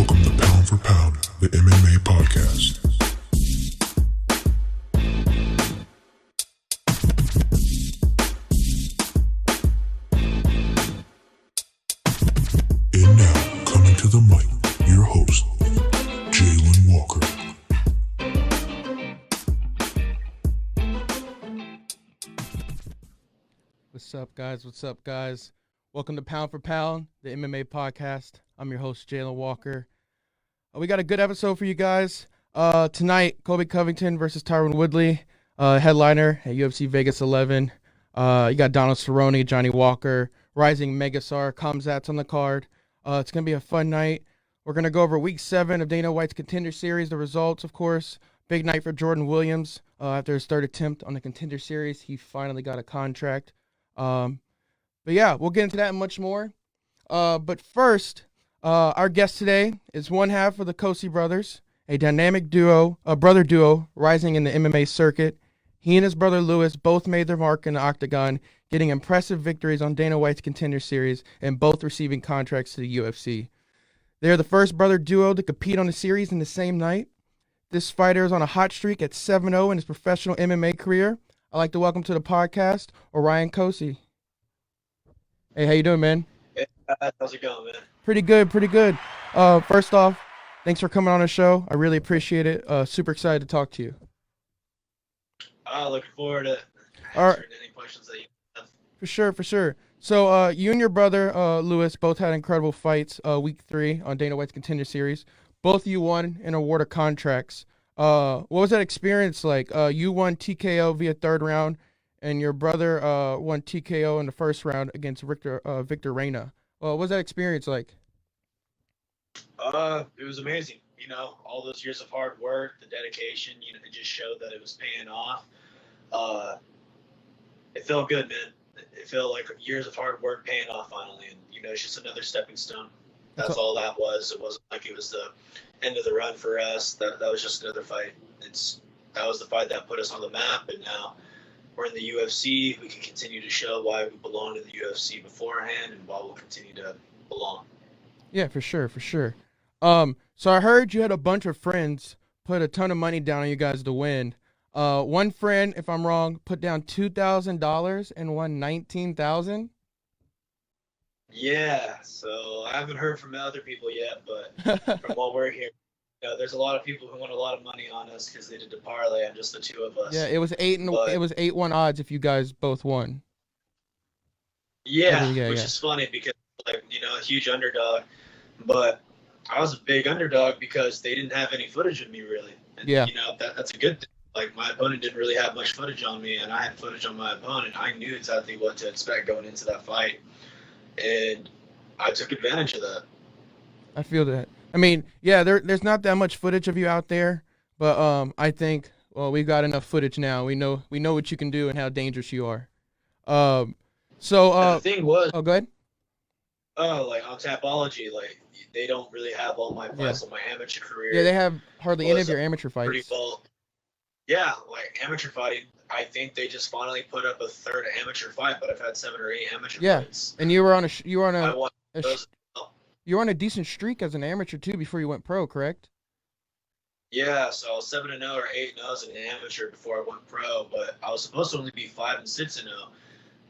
Welcome to Pound for Pound, the MMA podcast. And now, coming to the mic, your host, Jalen Walker. What's up, guys? What's up, guys? Welcome to Pound for Pound, the MMA podcast. I'm your host, Jalen Walker. We got a good episode for you guys. Tonight, Covington versus Woodley, headliner at UFC Vegas 11. You got Donald Cerrone, Johnny Walker, rising megastar, Khamzat's on the card. It's going to be a fun night. We're going to go over Week 7 of Dana White's Contender Series, the results, of course. Big night for Jordan Williams. After his third attempt on the Contender Series, he finally got a contract. But yeah, we'll get into that and much more. But first, our guest today is one half of the Cosce Brothers, a dynamic duo, a brother duo rising in the MMA circuit. He and his brother Lewis both made their mark in the octagon, getting impressive victories on Dana White's Contender Series and both receiving contracts to the UFC. They are the first brother duo to compete on the series in the same night. This fighter is on a hot streak at 7-0 in his professional MMA career. I'd like to welcome to the podcast, Orion Cosce. Hey, how you doing, man? Hey, how's it going, man? Pretty good, pretty good. First off, thanks for coming on the show. I really appreciate it. Super excited to talk to you. Looking forward to answering any questions that you have. For sure. So, you and your brother, Lewis, both had incredible fights Week 3 on Dana White's Contender Series. Both of you won an award of contracts. What was that experience like? You won TKO via third round, and your brother won TKO in the first round against Victor Reina. What was that experience like? It was amazing. You know, all those years of hard work, the dedication, it just showed that it was paying off. It felt good, man. It felt like years of hard work paying off finally. And, it's just another stepping stone. That's all that was. It wasn't like it was the end of the run for us. That was just another fight. That was the fight that put us on the map, and now we're in the UFC. We can continue to show why we belonged in the UFC beforehand and why we'll continue to belong. Yeah, for sure. So I heard you had a bunch of friends put a ton of money down on you guys to win. One friend, if I'm wrong, put down $2,000 and won $19,000. Yeah, so I haven't heard from other people yet, but from what we're hearing, there's a lot of people who won a lot of money on us because they did the parlay on just the two of us. Yeah, it was 8-1 odds if you guys both won. Yeah, which is funny because a huge underdog, but I was a big underdog because they didn't have any footage of me really. And, that's a good thing. Like, my opponent didn't really have much footage on me, and I had footage on my opponent. I knew exactly what to expect going into that fight, and I took advantage of that. I feel that. I mean, yeah, there's not that much footage of you out there, but I think, we've got enough footage now. We know what you can do and how dangerous you are. And the thing was, go ahead. Like on Tapology, they don't really have all my fights on my amateur career. Yeah, they have hardly any of your amateur fights. Yeah, like amateur fighting, I think they just finally put up a third amateur fight, but I've had 7 or 8 amateur fights. And you were on a decent streak as an amateur too before you went pro, correct? Yeah, so I was 7-0 or 8-0 as an amateur before I went pro, but I was supposed to only be 5-6-0.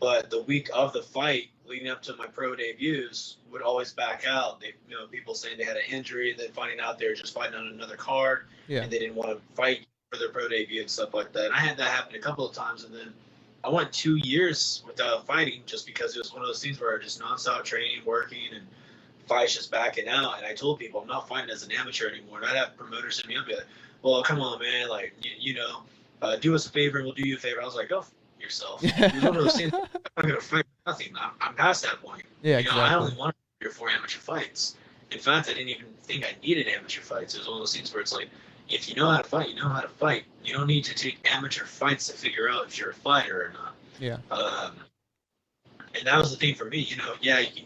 But the week of the fight, leading up to my pro debuts, would always back out. People saying they had an injury, then finding out they were just fighting on another card, and they didn't want to fight for their pro debut and stuff like that. And I had that happen a couple of times, and then I went 2 years without fighting just because it was one of those things where I just nonstop training, working, and fights just backing out. And I told people I'm not fighting as an amateur anymore. And I'd have promoters hit me up and be like, well, come on, man, do us a favor and we'll do you a favor. I was like, go yourself. One of those things, I'm not going to fight for nothing. I'm past that point. Yeah, exactly. I only wanted 3 or 4 amateur fights. In fact, I didn't even think I needed amateur fights. It was one of those things where it's like, if you know how to fight, you know how to fight. You don't need to take amateur fights to figure out if you're a fighter or not. Yeah. And that was the thing for me. You can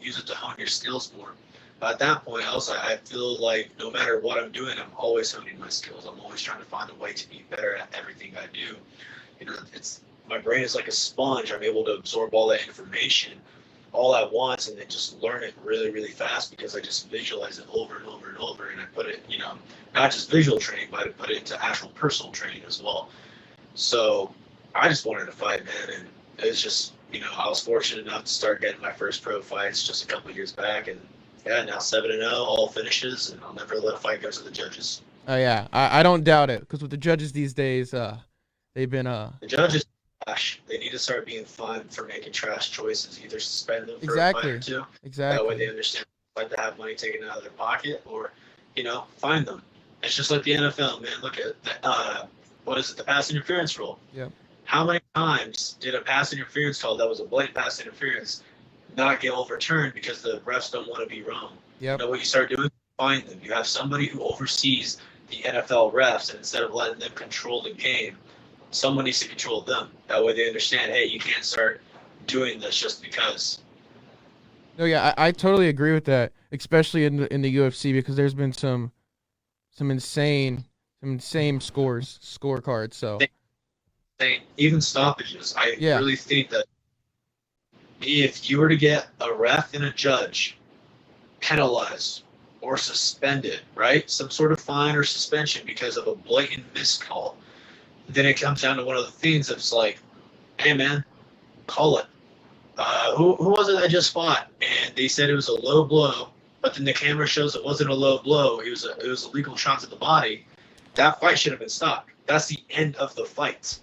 use it to hone your skills more. But at that point, I feel like no matter what I'm doing, I'm always honing my skills. I'm always trying to find a way to be better at everything I do. My brain is like a sponge. I'm able to absorb all that information all at once and then just learn it really, really fast because I just visualize it over and over and over. And I put it, not just visual training, but I put it into actual personal training as well. So I just wanted to fight, man. And it was just, I was fortunate enough to start getting my first pro fights just a couple of years back. And yeah, now 7-0, all finishes, and I'll never let a fight go to the judges. Oh, yeah. I don't doubt it, because with the judges these days, they've been The judges, trash. They need to start being fined for making trash choices. Either suspend them for a fight or two. Exactly. That way they understand like to have money taken out of their pocket, or fine them. It's just like the NFL, man. Look at what is it? The pass interference rule. Yep. How many times did a pass interference call that was a blatant pass interference not get overturned because the refs don't want to be wrong? Yep. What you start doing, find them. You have somebody who oversees the NFL refs, and instead of letting them control the game, someone needs to control them. That way they understand, hey, you can't start doing this just because. No, yeah, I totally agree with that, especially in the UFC, because there's been some insane scorecards. So even stoppages. I really think that if you were to get a ref and a judge penalized or suspended, right, some sort of fine or suspension because of a blatant miscall, then it comes down to one of the things that's like, hey man, call it. Who was it that just fought? And they said it was a low blow, but then the camera shows it wasn't a low blow. It was a legal shot to the body. That fight should have been stopped. That's the end of the fight.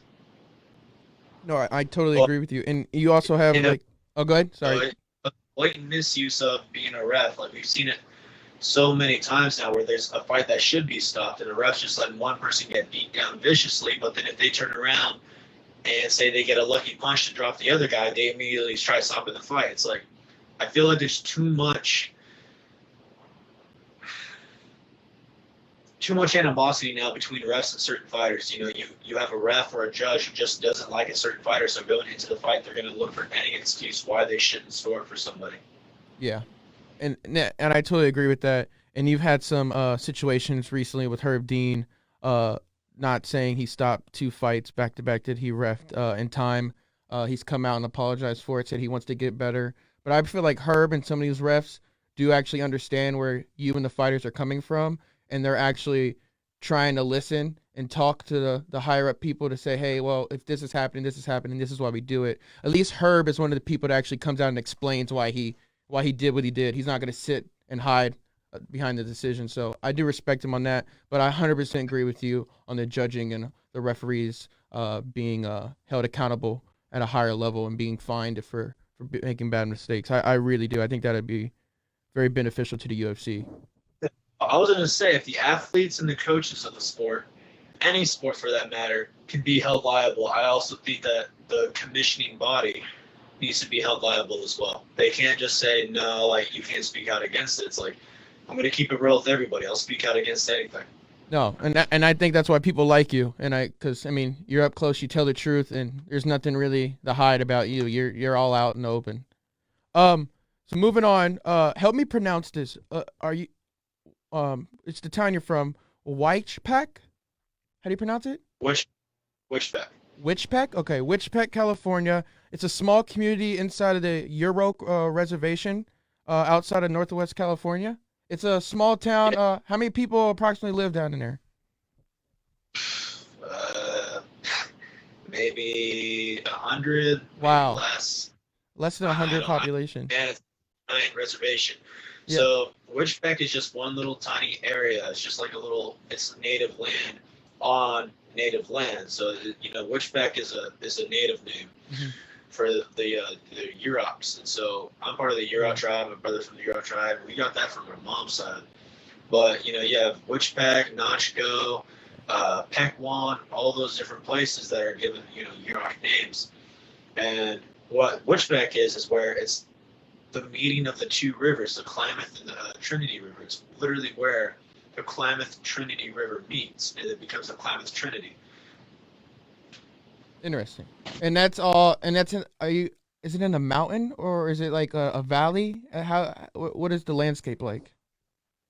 No, I totally agree with you. And you also have oh, go ahead. Sorry. A blatant misuse of being a ref. Like we've seen it so many times now where there's a fight that should be stopped and the ref's just letting one person get beat down viciously, but then if they turn around and say they get a lucky punch to drop the other guy, they immediately try stopping the fight. It's like, I feel like there's too much animosity now between refs and certain fighters. You have a ref or a judge who just doesn't like a certain fighter, so going into the fight, they're going to look for any excuse why they shouldn't score for somebody. Yeah, and I totally agree with that. And you've had some situations recently with Herb Dean, not saying he stopped 2 fights back to back that he refed in time. He's come out and apologized for it, said he wants to get better. But I feel like Herb and some of these refs do actually understand where you and the fighters are coming from, and they're actually trying to listen and talk to the higher up people to say, hey, well, if this is happening, this is why we do it. At least Herb is one of the people that actually comes out and explains why he did what he did. He's not going to sit and hide behind the decision. So I do respect him on that, but I 100% agree with you on the judging and the referees being held accountable at a higher level and being fined for making bad mistakes. I really do. I think that would be very beneficial to the UFC. I was going to say, if the athletes and the coaches of the sport, any sport for that matter, can be held liable, I also think that the commissioning body needs to be held liable as well. They can't just say, no, like, you can't speak out against it. It's like, I'm going to keep it real with everybody. I'll speak out against anything. No, and I think that's why people like you. Because you're up close, you tell the truth, and there's nothing really to hide about you. You're all out and open. So moving on, help me pronounce this. Are you? It's the town you're from, Wychpek? How do you pronounce it? Wychpek. Wychpek? Okay, Wychpek, California. It's a small community inside of the Yurok reservation outside of Northwest California. It's a small town. How many people approximately live down in there? Maybe 100. Wow. Less than 100 population. And it's a giant reservation. Yeah. So Wychpek is just one little tiny area. It's just like it's native land on native land. So Wychpek is a native name for the Yuroks. And so I'm part of the Yurok tribe. My brother's from the Yurok tribe. We got that from our mom's side. But you have Wychpek, Nachko, Pequan, all those different places that are given Yurok names. And what Wychpek is where it's the meeting of the 2 rivers, the Klamath and the Trinity River. It's literally where the Klamath Trinity River meets, and it becomes the Klamath Trinity. Interesting. And that's all. And that's is it in a mountain or is it like a valley? What is the landscape like?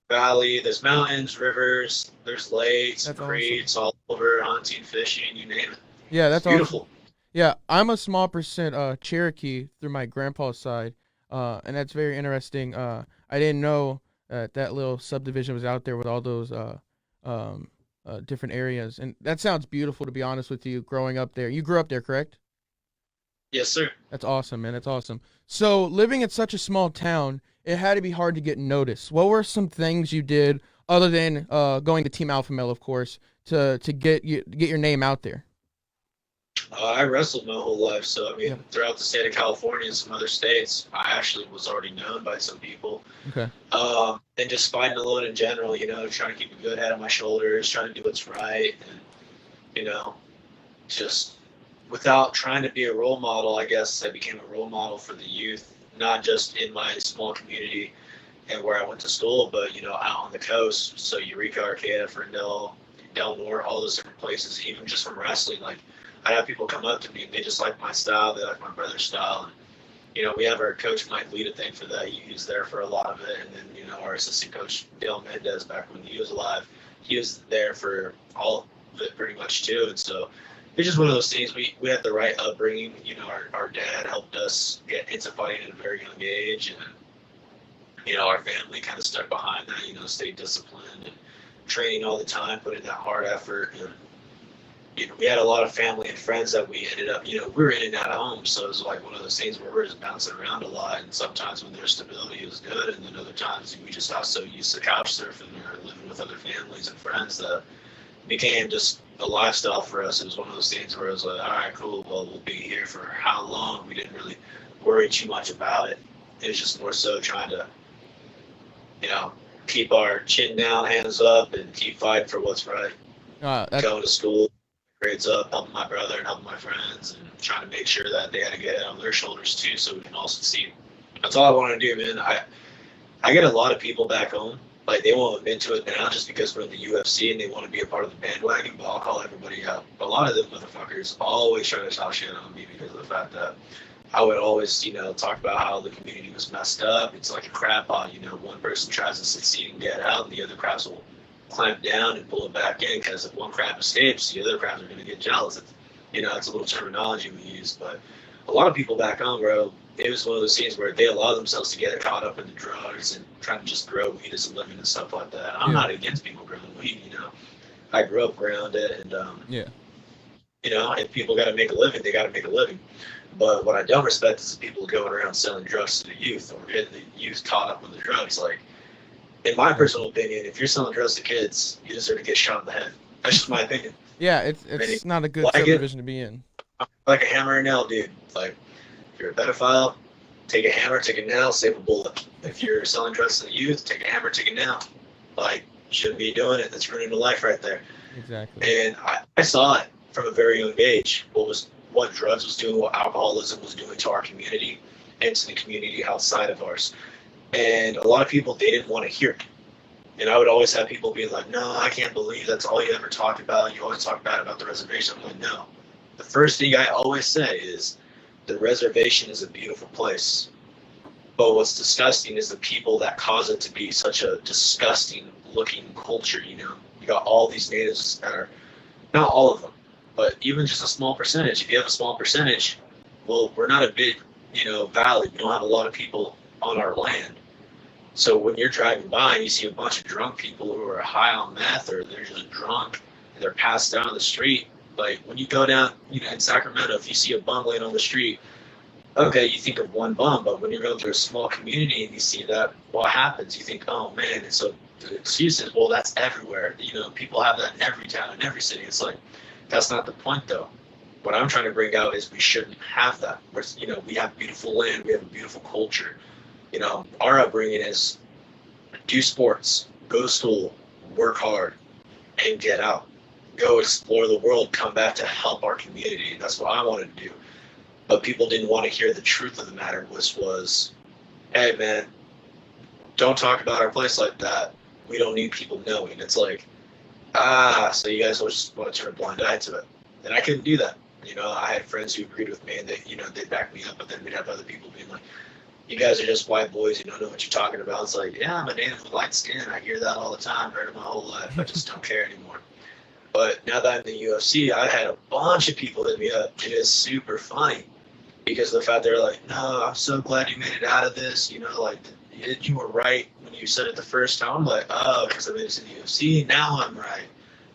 Valley. There's mountains, rivers. There's lakes, that's creeks, all over, hunting, fishing, you name it. Yeah, that's beautiful. Awesome. Yeah, I'm a small percent Cherokee through my grandpa's side. And that's very interesting. I didn't know that little subdivision was out there with all those um, different areas, and that sounds beautiful. To be honest with you, growing up there, you grew up there, correct? Yes, sir. That's awesome, man. That's awesome. So living in such a small town, it had to be hard to get noticed. What were some things you did other than going to Team Alpha Male, of course, to get your name out there? I wrestled my whole life, so I mean, Yeah. throughout the state of California and some other states, I actually was already known by some people. Okay. And just fighting alone in general, trying to keep a good head on my shoulders, trying to do what's right, and just without trying to be a role model. I guess I became a role model for the youth, not just in my small community and where I went to school, but out on the coast. So Eureka, Arcata, Ferndale, Del Norte, all those different places, even just from wrestling. Like, I have people come up to me and they just like my style, they like my brother's style. And, we have our coach Mike Lee to thank for that. He was there for a lot of it. And then, our assistant coach Dale Mendez, back when he was alive, he was there for all of it pretty much too. And so it's just one of those things. We had the right upbringing. Our dad helped us get into fighting at a very young age. And, our family kind of stuck behind that, stayed disciplined and training all the time, putting that hard effort. And, we had a lot of family and friends that we ended up, we were in and out of home. So it was like one of those things where we're just bouncing around a lot. And sometimes when there's stability, it was good. And then other times we just got so used to couch surfing or living with other families and friends that it became just a lifestyle for us. It was one of those things where it was like, all right, cool. Well, we'll be here for how long? We didn't really worry too much about it. It was just more so trying to, keep our chin down, hands up, and keep fighting for what's right. Going to school, grades up, helping my brother and helping my friends, and trying to make sure that they had to get it on their shoulders too, so we can all succeed. That's all I want to do, man. I get a lot of people back home, like they won't admit to it now just because we're in the UFC and they want to be a part of the bandwagon, but I'll call everybody out. A lot of them motherfuckers always try to talk shit on me because of the fact that I would always, talk about how the community was messed up. It's like a crab pot, one person tries to succeed and get out, and the other crabs will clamp down and pull it back in, because if one crab escapes, the other crabs are going to get jealous. It's a little terminology we use, but a lot of people back home, bro, it was one of those scenes where they allow themselves to get caught up in the drugs and trying to just grow weed as a living and stuff like that. I'm not against people growing weed, I grew up around it, and if people got to make a living, they got to make a living. But what I don't respect is the people going around selling drugs to the youth or getting the youth caught up with the drugs. Like, in my personal opinion, if you're selling drugs to kids, you deserve to get shot in the head. That's just my opinion. Yeah, it's not a good subdivision to be in. Like a hammer and nail, dude. Like, if you're a pedophile, take a hammer, take a nail, save a bullet. If you're selling drugs to the youth, take a hammer, take a nail. Like, you shouldn't be doing it. That's ruining a life right there. Exactly. And I saw it from a very young age. What drugs was doing, what alcoholism was doing to our community and to the community outside of ours. And a lot of people, they didn't want to hear it. And I would always have people be like, no, I can't believe that's all you ever talk about. You always talk bad about the reservation. I'm like, no. The first thing I always say is the reservation is a beautiful place. But what's disgusting is the people that cause it to be such a disgusting looking culture, You got all these natives that are, not all of them, but even just a small percentage. If you have a small percentage, well, we're not a big, valley. We don't have a lot of people on our land. So when you're driving by and you see a bunch of drunk people who are high on meth, or they're just drunk and they're passed down the street, like when you go down, in Sacramento, if you see a bum laying on the street, okay, you think of one bum, but when you're going through a small community and you see that, what happens? You think, oh man, and so the excuse is, well, that's everywhere. People have that in every town, in every city. It's like, that's not the point though. What I'm trying to bring out is we shouldn't have that. We have beautiful land, we have a beautiful culture. Our upbringing is do sports, go to school, work hard, and get out. Go explore the world, come back to help our community. That's what I wanted to do. But people didn't want to hear the truth of the matter, which was, hey man, don't talk about our place like that. We don't need people knowing. It's like, so you guys just want to turn a blind eye to it. And I couldn't do that. I had friends who agreed with me and they backed me up, but then we'd have other people being like, you guys are just white boys, you don't know what you're talking about. It's like, yeah, I'm a native with light skin. I hear that all the time, heard it my whole life. I just don't care anymore. But now that I'm in the UFC, I had a bunch of people hit me up. It is super funny. because of the fact they're like, no, I'm so glad you made it out of this. Like you were right when you said it the first time. I'm like, oh, because I made it to the UFC. Now I'm right.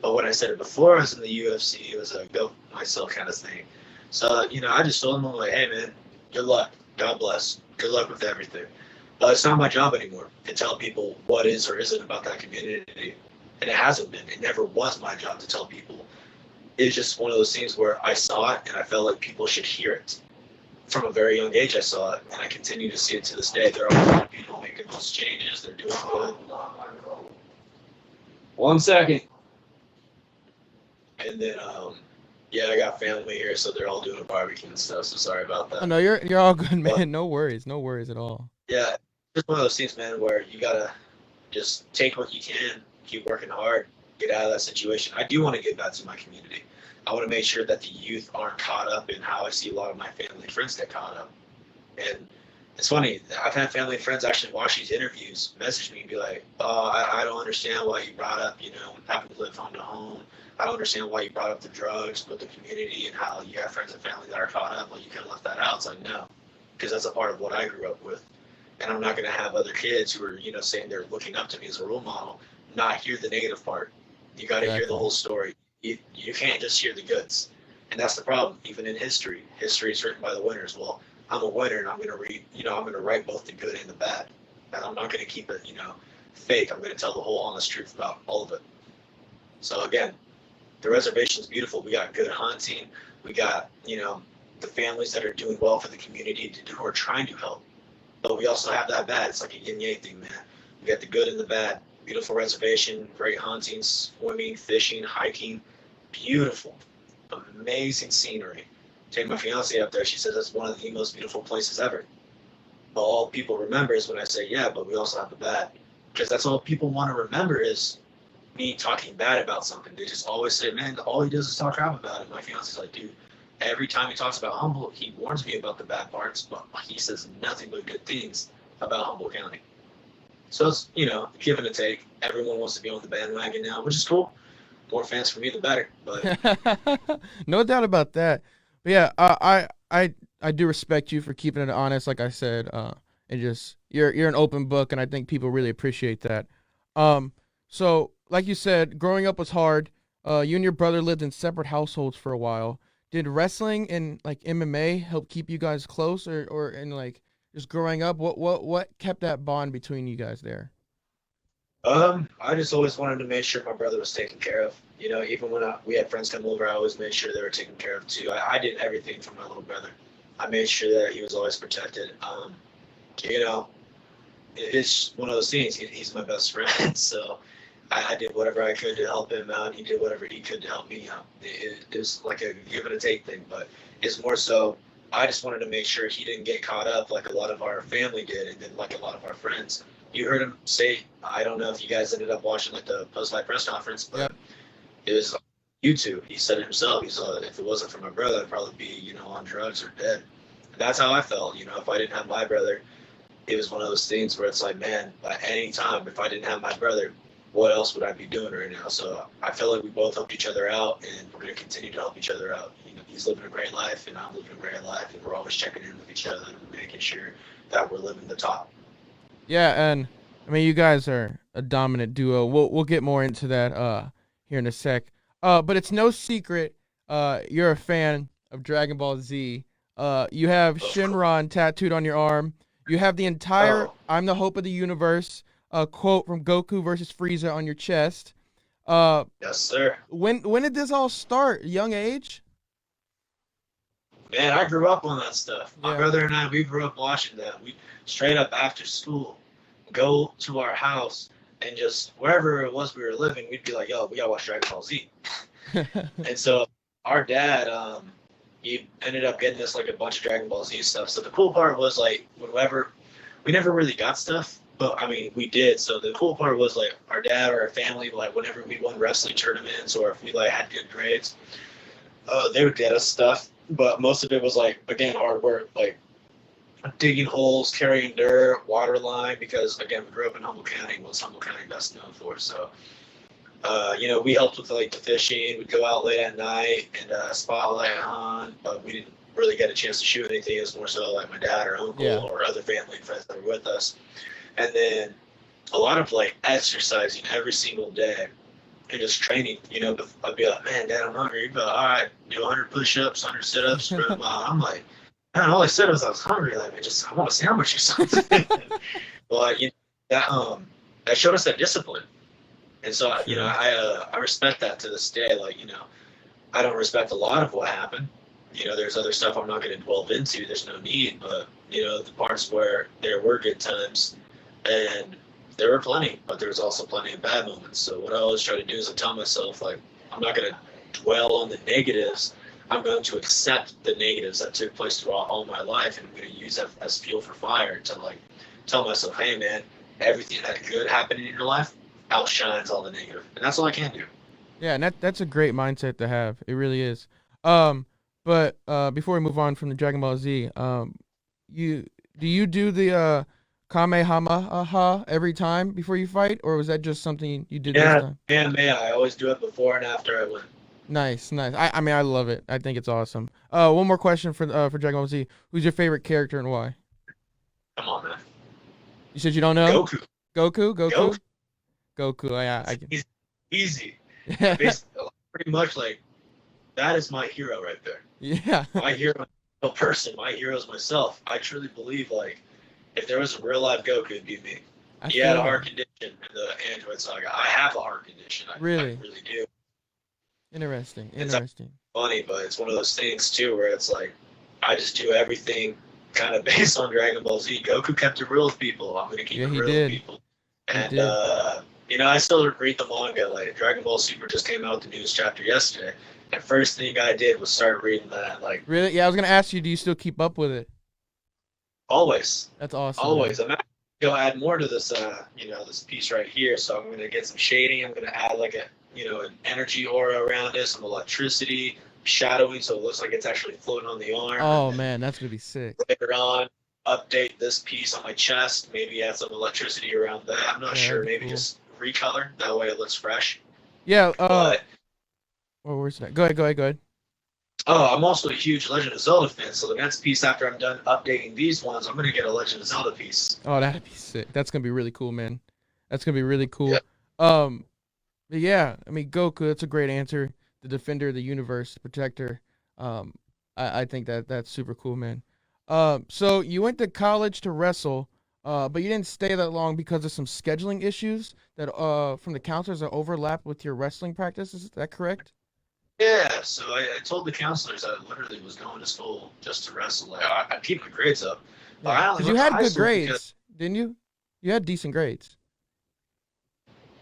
But when I said it before I was in the UFC, it was a go myself kind of thing. So, I just told them, I'm like, hey, man, good luck. God bless. Good luck with everything. But it's not my job anymore to tell people what is or isn't about that community. And it hasn't been. It never was my job to tell people. It's just one of those things where I saw it and I felt like people should hear it. From a very young age, I saw it, and I continue to see it to this day. There are a lot of people making those changes. They're doing good. 1 second. And then, I got family here, so they're all doing a barbecue and stuff. So sorry about that. Oh no, you're all good, man. But, no worries at all. yeah, it's one of those things, man, where you gotta just take what you can, keep working hard, get out of that situation. I do want to get back to my community. I want to make sure that the youth aren't caught up in how I see a lot of my family and friends get caught up. And it's funny, I've had family and friends actually watch these interviews, message me and be like, oh, I don't understand why you brought up, having to live home to home. I don't understand why you brought up the drugs, but the community and how you have friends and family that are caught up. Well, you could have left that out. It's like, no, because that's a part of what I grew up with. And I'm not going to have other kids who are, saying they're looking up to me as a role model, not hear the negative part. You got to hear the whole story. You can't just hear the goods. And that's the problem. Even in history is written by the winners. Well, I'm a winner and I'm going to read, I'm going to write both the good and the bad. And I'm not going to keep it, fake. I'm going to tell the whole honest truth about all of it. So again, the reservation is beautiful. We got good hunting. We got, the families that are doing well for the community who are trying to help. But we also have that bad. It's like a yin yang thing, man. We got the good and the bad. Beautiful reservation, great hunting, swimming, fishing, hiking. Beautiful, amazing scenery. Take my fiance up there. She says that's one of the most beautiful places ever. But all people remember is when I say, yeah, but we also have the bad. Because that's all people want to remember is me talking bad about something. They just always say, man, all he does is talk crap about it. My fiance's like, dude, every time he talks about Humboldt, he warns me about the bad parts, but he says nothing but good things about Humboldt County. So it's, give and a take. Everyone wants to be on the bandwagon now, which is cool. More fans for me, the better. But no doubt about that. But yeah, I do respect you for keeping it honest, like I said, and just you're an open book, and I think people really appreciate that. So like you said, growing up was hard. You and your brother lived in separate households for a while. Did wrestling and like MMA help keep you guys close, or in like just growing up? What kept that bond between you guys there? I just always wanted to make sure my brother was taken care of. Even when we had friends come over, I always made sure they were taken care of too. I did everything for my little brother. I made sure that he was always protected. It's one of those things. He's my best friend, so I did whatever I could to help him out. He did whatever he could to help me out. It was like a give and a take thing, but it's more so I just wanted to make sure he didn't get caught up like a lot of our family did, and then like a lot of our friends. You heard him say, I don't know if you guys ended up watching like the post-fight press conference, but It was on YouTube. He said it himself. He said, if it wasn't for my brother, I'd probably be, on drugs or dead. And that's how I felt. If I didn't have my brother, it was one of those things where it's like, man, at any time, if I didn't have my brother, what else would I be doing right now? So I feel like we both helped each other out, and we're going to continue to help each other out. He's living a great life, and I'm living a great life, and we're always checking in with each other and making sure that we're living the top. Yeah, and I mean, you guys are a dominant duo. We'll get more into that here in a sec. But it's no secret you're a fan of Dragon Ball Z. You have Shinron tattooed on your arm. You have the entire "I'm the hope of the universe" quote from Goku versus Frieza on your chest. Yes, sir. When did this all start? Young age? Man, I grew up on that stuff. My brother and I, we grew up watching that. We straight up after school, go to our house, and just wherever it was we were living, we'd be like, yo, we gotta watch Dragon Ball Z. And so our dad, he ended up getting us like a bunch of Dragon Ball Z stuff. So the cool part was like, we never really got stuff, but I mean, we did. So the cool part was like our dad or our family, like whenever we won wrestling tournaments or if we like had good grades, they would get us stuff. But most of it was like, again, hard work, like digging holes, carrying dirt, water line, because again, we grew up in Humboldt County. What's Humboldt County best known for? So, we helped with like the fishing. We'd go out late at night and spotlight hunt, but we didn't really get a chance to shoot anything. It was more so like my dad or uncle or other family and friends that were with us. And then a lot of like exercising every single day and just training. You know, I'd be like, man, Dad, I'm hungry. He'd be like, all right, do 100 push-ups, 100 sit-ups, run a mile. I'm like, man, all I said was I was hungry. Like, I want a sandwich or something. But you know, that showed us that discipline. And so, you know, I respect that to this day. Like, you know, I don't respect a lot of what happened. You know, there's other stuff I'm not going to delve into. There's no need. But, you know, the parts where there were good times, and there were plenty, but there was also plenty of bad moments. So what I always try to do is I tell myself, like, I'm not going to dwell on the negatives. I'm going to accept the negatives that took place throughout all my life, and I'm going to use that as fuel for fire to, like, tell myself, hey, man, everything that good happened in your life outshines all the negative. And that's all I can do. Yeah, and that's a great mindset to have. It really is. But before we move on from the Dragon Ball Z, do you do the Kamehameha every time before you fight, or was that just something you did this time? Yeah, man, I always do it before and after I win. Nice. I mean, I love it. I think it's awesome. One more question for Dragon Ball Z. Who's your favorite character and why? Come on, man. You said you don't know? Goku. Goku. Yeah, He's easy. Basically, pretty much like that is my hero right there. Yeah. My hero, a person. My hero is myself. I truly believe, like, if there was a real life Goku, it'd be me. He had a heart condition in the Android Saga. I have a heart condition. I really do. Interesting. It's funny, but it's one of those things too where it's like I just do everything kind of based on Dragon Ball Z. Goku kept it real with people. I'm gonna keep it real with people. And you know, I still read the manga. Like Dragon Ball Super just came out with the newest chapter yesterday. And first thing I did was start reading that. Like, really? Yeah, I was gonna ask you, do you still keep up with it? Always. That's awesome. Always. Man. I'm actually gonna add more to this you know, this piece right here. So I'm gonna get some shading. I'm gonna add like an energy aura around it, some electricity, shadowing, so it looks like it's actually floating on the arm. Oh man, that's gonna be sick. Later on, update this piece on my chest, maybe add some electricity around that. I'm not sure. Maybe just recolor. That way it looks fresh. Yeah. Where's that? Go ahead. Oh, I'm also a huge Legend of Zelda fan, so the next piece after I'm done updating these ones, I'm going to get a Legend of Zelda piece. Oh, that'd be sick. That's going to be really cool, man. That's going to be really cool. Yeah. But yeah, I mean, Goku, that's a great answer. The defender of the universe, the protector. I think that's super cool, man. So you went to college to wrestle, but you didn't stay that long because of some scheduling issues that from the counselors that overlap with your wrestling practice. Is that correct? Yeah, so I told the counselors I literally was going to school just to wrestle. Like, I'd keep my grades up. Because you had good grades, didn't you? You had decent grades.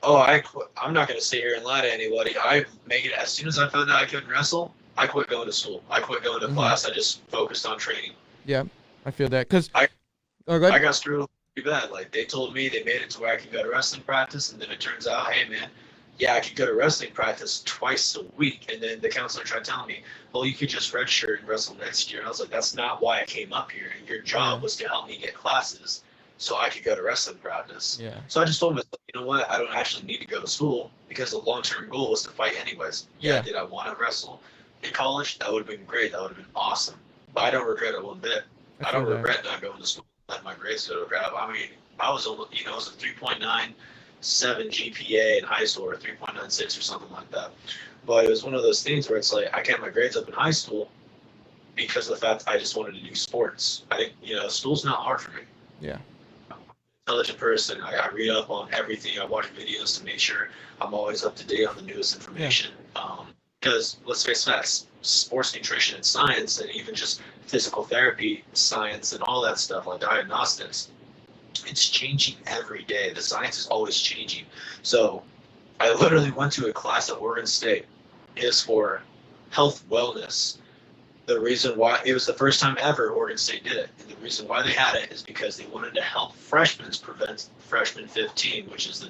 Oh, I'm not going to sit here and lie to anybody. I made it as soon as I found out I couldn't wrestle, I quit going to school. I quit going to class. I just focused on training. Yeah, I feel that. Because I got screwed up pretty bad. Like, they told me they made it to where I could go to wrestling practice, and then it turns out, hey, man, yeah, I could go to wrestling practice twice a week. And then the counselor tried telling me, well, you could just redshirt and wrestle next year. And I was like, that's not why I came up here. Your job was to help me get classes so I could go to wrestling practice. Yeah. So I just told myself, you know what? I don't actually need to go to school because the long-term goal was to fight anyways. Yeah. Did I want to wrestle in college? That would have been great. That would have been awesome. But I don't regret it one bit. I don't regret not going to school. Let my grades go to crap. I mean, I was, it was a 3.97 GPA in high school, or 3.96 or something like that. But it was one of those things where it's like I kept my grades up in high school because of the fact I just wanted to do sports. I think, school's not hard for me. Yeah. I'm an intelligent person. I read up on everything. I watch videos to make sure I'm always up to date on the newest information. Because let's face facts, sports nutrition and science, and even just physical therapy science and all that stuff like diagnostics, it's changing every day. The science is always changing. So I literally went to a class at Oregon State. It's for health wellness. The reason why, it was the first time ever Oregon State did it. And the reason why they had it is because they wanted to help freshmen prevent freshman 15, which is the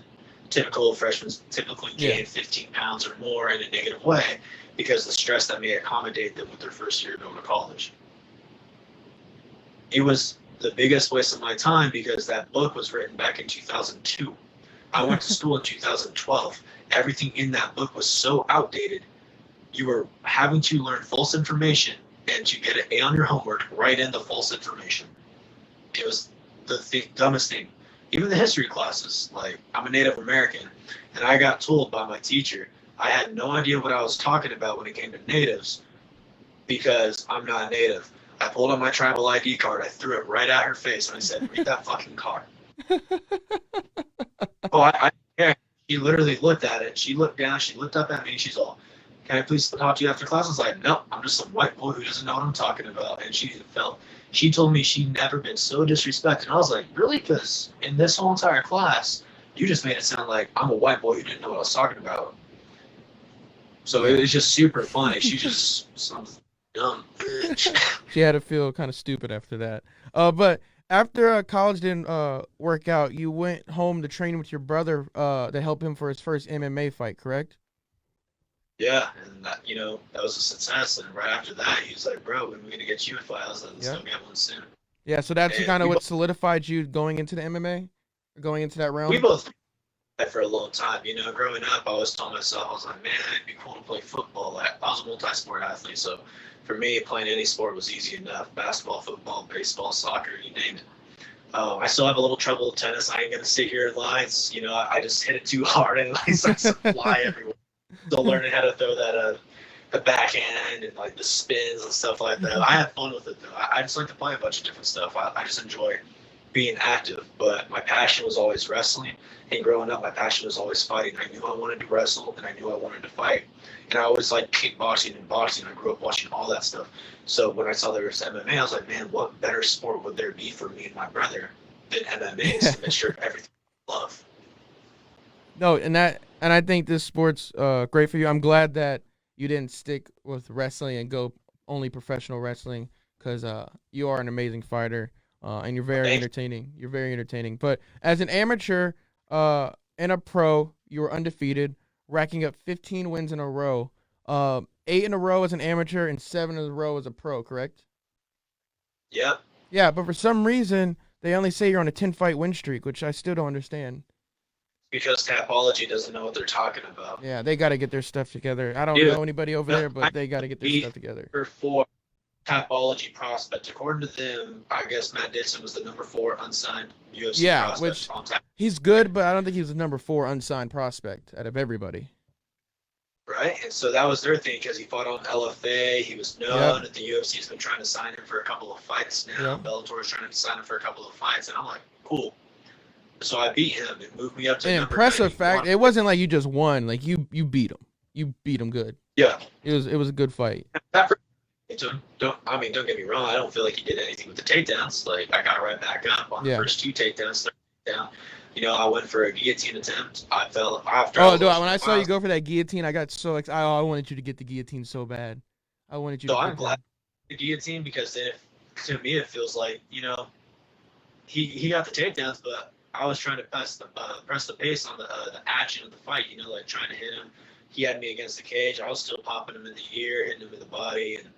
typical freshmen typically gain 15 pounds or more in a negative way because the stress that may accommodate them with their first year going to college. It was the biggest waste of my time because that book was written back in 2002. I went to school in 2012. Everything in that book was so outdated. You were having to learn false information and you get an A on your homework, write in the false information. It was the dumbest thing. Even the history classes, like I'm a Native American, and I got told by my teacher I had no idea what I was talking about when it came to natives because I'm not a native. I pulled out my tribal ID card, I threw it right at her face, and I said, "Read that fucking card." Yeah. She literally looked at it. She looked down. She looked up at me, and she's all, "Can I please talk to you after class?" I was like, "No, I'm just some white boy who doesn't know what I'm talking about." And she told me she'd never been so disrespected. And I was like, "Really?" Because in this whole entire class, you just made it sound like I'm a white boy who didn't know what I was talking about. So it was just super funny. She just some dumb bitch. She had to feel kind of stupid after that. But after college didn't work out, you went home to train with your brother to help him for his first MMA fight, correct? Yeah, and that, that was a success. And right after that, he was like, "Bro, when are we gonna get you a fight?" I was like, "Let's go get one soon." Yeah, so that's And kind of what solidified you going into the MMA, going into that realm. we both that for a long time. Growing up, I always told myself, I was like, "Man, it'd be cool to play football." Like, I was a multi-sport athlete, so for me, playing any sport was easy enough. Basketball, football, baseball, soccer, you name it. I still have a little trouble with tennis. I ain't gonna sit here and lie. I just hit it too hard and it starts to fly everywhere. Still learning how to throw that the backhand and like the spins and stuff like that. I have fun with it though. I just like to play a bunch of different stuff. I just enjoy being active. But my passion was always wrestling. And growing up, my passion was always fighting. I knew I wanted to wrestle and I knew I wanted to fight. And I always liked kickboxing and boxing. I grew up watching all that stuff. So when I saw there was MMA, I was like, man, what better sport would there be for me and my brother than MMA? So make sure everything I love. No, and I think this sport's great for you. I'm glad that you didn't stick with wrestling and go only professional wrestling because you are an amazing fighter and you're very entertaining. You're very entertaining. But as an amateur and a pro, you were undefeated, racking up 15 wins in a row. 8 in a row as an amateur and 7 in a row as a pro, correct? Yep. Yeah, but for some reason, they only say you're on a 10-fight win streak, which I still don't understand. Because Tapology doesn't know what they're talking about. Yeah, they got to get their stuff together. I don't know anybody over there, but they got to get their stuff together. For Tapology prospect, according to them, I guess Matt Dixon was the number 4 unsigned UFC prospect. Which he's good, but I don't think he's the number 4 unsigned prospect out of everybody. Right, and so that was their thing because he fought on LFA. He was known, and the UFC's been trying to sign him for a couple of fights now. Bellator's trying to sign him for a couple of fights, and I'm like, cool. So I beat him. It moved me up to an impressive fact. It wasn't like you just won. Like you beat him. You beat him good. Yeah. It was a good fight. Don't get me wrong. I don't feel like he did anything with the takedowns. Like I got right back up on the first 2 takedowns. Third takedown. I went for a guillotine attempt. I fell after. Oh, no! When I saw you go for that guillotine, I got so excited. I wanted you to get the guillotine so bad. I wanted you. So I'm glad the guillotine because then, to me, it feels like he got the takedowns, but I was trying to press the pace on the action of the fight. Like trying to hit him. He had me against the cage. I was still popping him in the ear, hitting him in the body, and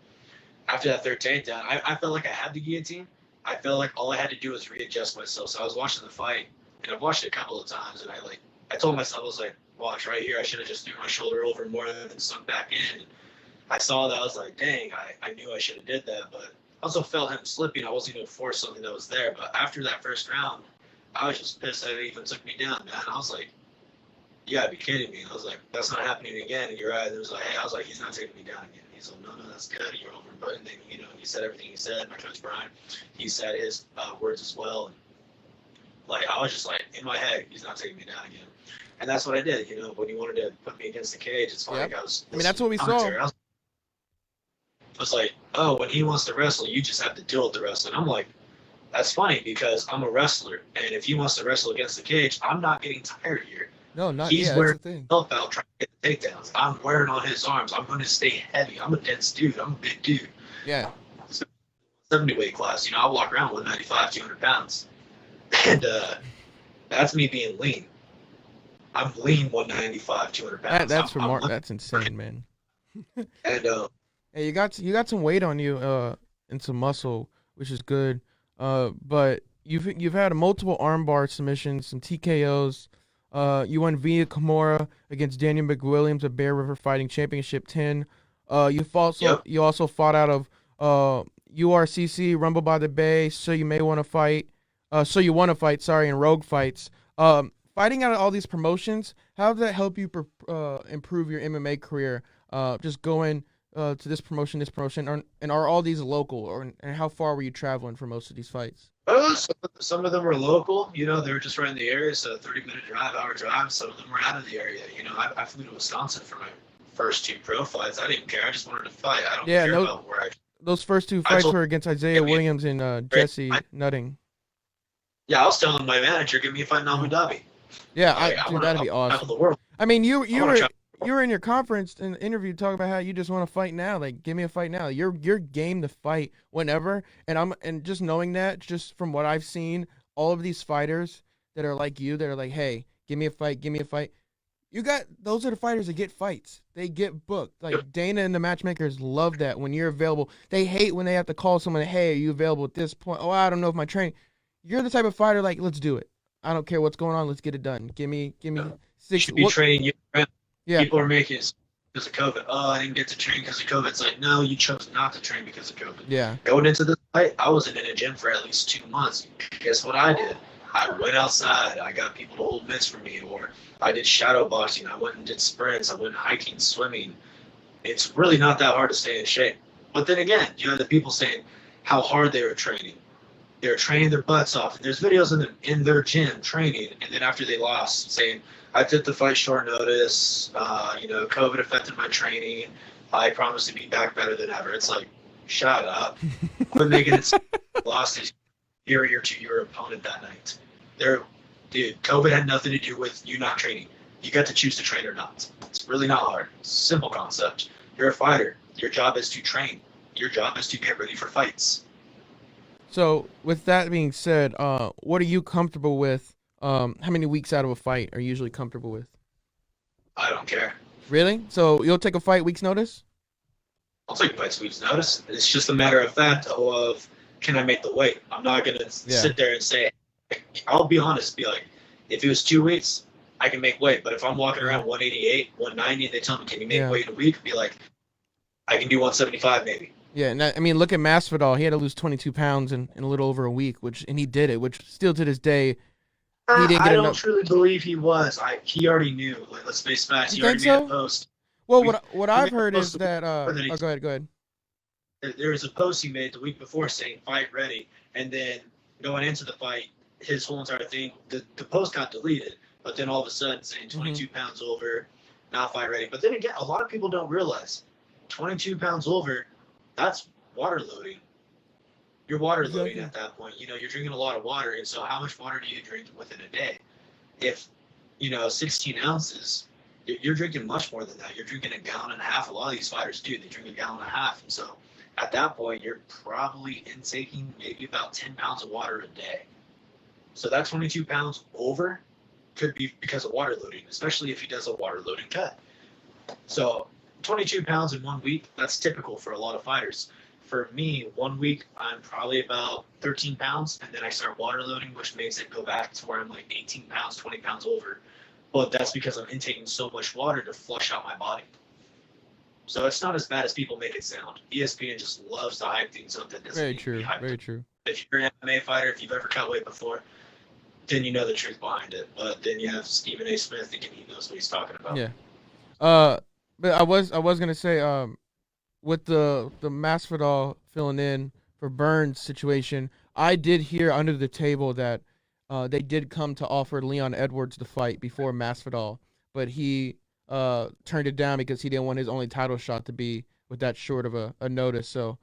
after that third takedown, I felt like I had the guillotine. I felt like all I had to do was readjust myself. So I was watching the fight. And I've watched it a couple of times, and I told myself, I was like, watch right here. I should have just threw my shoulder over more than sunk back in. And I saw that. I was like, dang, I knew I should have did that. But I also felt him slipping. I wasn't going to force something that was there. But after that first round, I was just pissed that it even took me down, man. I was like, you got to be kidding me. I was like, that's not happening again. And you're right. It was like, hey, I was like, he's not taking me down again. He's like, no, that's good. You're over. But then, he said everything he said. My coach, Brian, he said his words as well. And, I was just like, in my head, he's not taking me down again. And that's what I did, when he wanted to put me against the cage, it's fine. Yep. That's what we saw. I was like, oh, when he wants to wrestle, you just have to deal with the wrestling. I'm like, that's funny because I'm a wrestler. And if he wants to wrestle against the cage, I'm not getting tired here. No, not He's wearing himself out trying to get the takedowns. I'm wearing on his arms. I'm going to stay heavy. I'm a dense dude. I'm a big dude. Yeah. 70 weight class, I walk around with 95, 200 pounds. And that's me being lean. I'm lean 195, 200 pounds. That's remarkable. That's insane, man. And hey, you got some weight on you and some muscle, which is good. But you've had multiple armbar submissions, some TKOs. You won via Kimura against Daniel McWilliams at Bear River Fighting Championship 10. You also fought out of URCC, Rumble by the Bay, So You May Want to Fight, So You Want to Fight, sorry, and Rogue Fights. Fighting out of all these promotions, how did that help you improve your MMA career? Just going to this promotion, and are all these local, and how far were you traveling for most of these fights? Some of them were local. They were just right in the area, so 30-minute drive, hour drive. Some of them were out of the area. I flew to Wisconsin for my first 2 pro fights. I didn't care. I just wanted to fight. I don't care about where I. Those first 2 fights were against Isaiah Williams and Jesse Nutting. Yeah, I was telling my manager, give me a fight in Abu Dhabi. Yeah, dude, that'd be awesome. The world. I mean, you were in your conference and interview talking about how you just want to fight now. Like, give me a fight now. You're game to fight whenever. And just knowing that, just from what I've seen, all of these fighters that are like you, that are like, hey, give me a fight, give me a fight. Those are the fighters that get fights. They get booked. Like Dana and the matchmakers love that when you're available. They hate when they have to call someone, hey, are you available at this point? Oh, I don't know if my training. You're the type of fighter like, let's do it. I don't care what's going on. Let's get it done. Give me 6. You should be training year round. Yeah. People are making it because of COVID. Oh, I didn't get to train because of COVID. It's like, no, you chose not to train because of COVID. Yeah. Going into this fight, I wasn't in a gym for at least 2 months. Guess what I did? I went outside. I got people to hold mitts for me, or I did shadow boxing. I went and did sprints. I went hiking, swimming. It's really not that hard to stay in shape. But then again, you have the people saying how hard they were training. They were training their butts off. And there's videos of them in their gym training, and then after they lost, saying, I took the fight short notice. COVID affected my training. I promise to be back better than ever. It's like, shut up. Quit making it lost is superior to your opponent that night. Dude, COVID had nothing to do with you not training. You got to choose to train or not. It's really not hard. Simple concept. You're a fighter. Your job is to train. Your job is to get ready for fights. So, with that being said, what are you comfortable with? How many weeks out of a fight are you usually comfortable with? I don't care. Really? So, you'll take a fight week's notice? I'll take a fight week's notice. It's just a matter of fact of, can I make the weight? I'm not going to sit there and say, I'll be honest, be like, if it was 2 weeks, I can make weight. But if I'm walking around 188, 190, and they tell me, can you make weight in a week? Be like, I can do 175 maybe. Yeah, and I mean, look at Masvidal. He had to lose 22 pounds in a little over a week, and he did it, which still to this day, he didn't get I don't truly believe he was. He already knew. Like, let's face facts. He already made a post. Well, what I've heard is that go ahead. There was a post he made the week before saying fight ready, and then going into the fight, his whole entire thing, the post got deleted, but then all of a sudden saying 22 pounds over, not fight ready. But then again, a lot of people don't realize 22 pounds over, that's water loading. You're water loading at that point. You're drinking a lot of water, and so how much water do you drink within a day? If 16 ounces, you're drinking much more than that. You're drinking a gallon and a half. A lot of these fighters do. They drink a gallon and a half, and so at that point, you're probably intaking maybe about 10 pounds of water a day. So that 22 pounds over could be because of water loading, especially if he does a water loading cut. So 22 pounds in 1 week, that's typical for a lot of fighters. For me, 1 week, I'm probably about 13 pounds, and then I start water loading, which makes it go back to where I'm like 18 pounds, 20 pounds over. But that's because I'm intaking so much water to flush out my body. So it's not as bad as people make it sound. ESPN just loves to hype things up. That doesn't Very true. Very true. If you're an MMA fighter, if you've ever cut weight before, then you know the truth behind it. But then you have Stephen A. Smith thinking he knows what he's talking about. Yeah. But I was gonna say, with the Masvidal filling in for Burns situation, I did hear under the table that they did come to offer Leon Edwards the fight before Masvidal, but he turned it down because he didn't want his only title shot to be with that short of a notice. So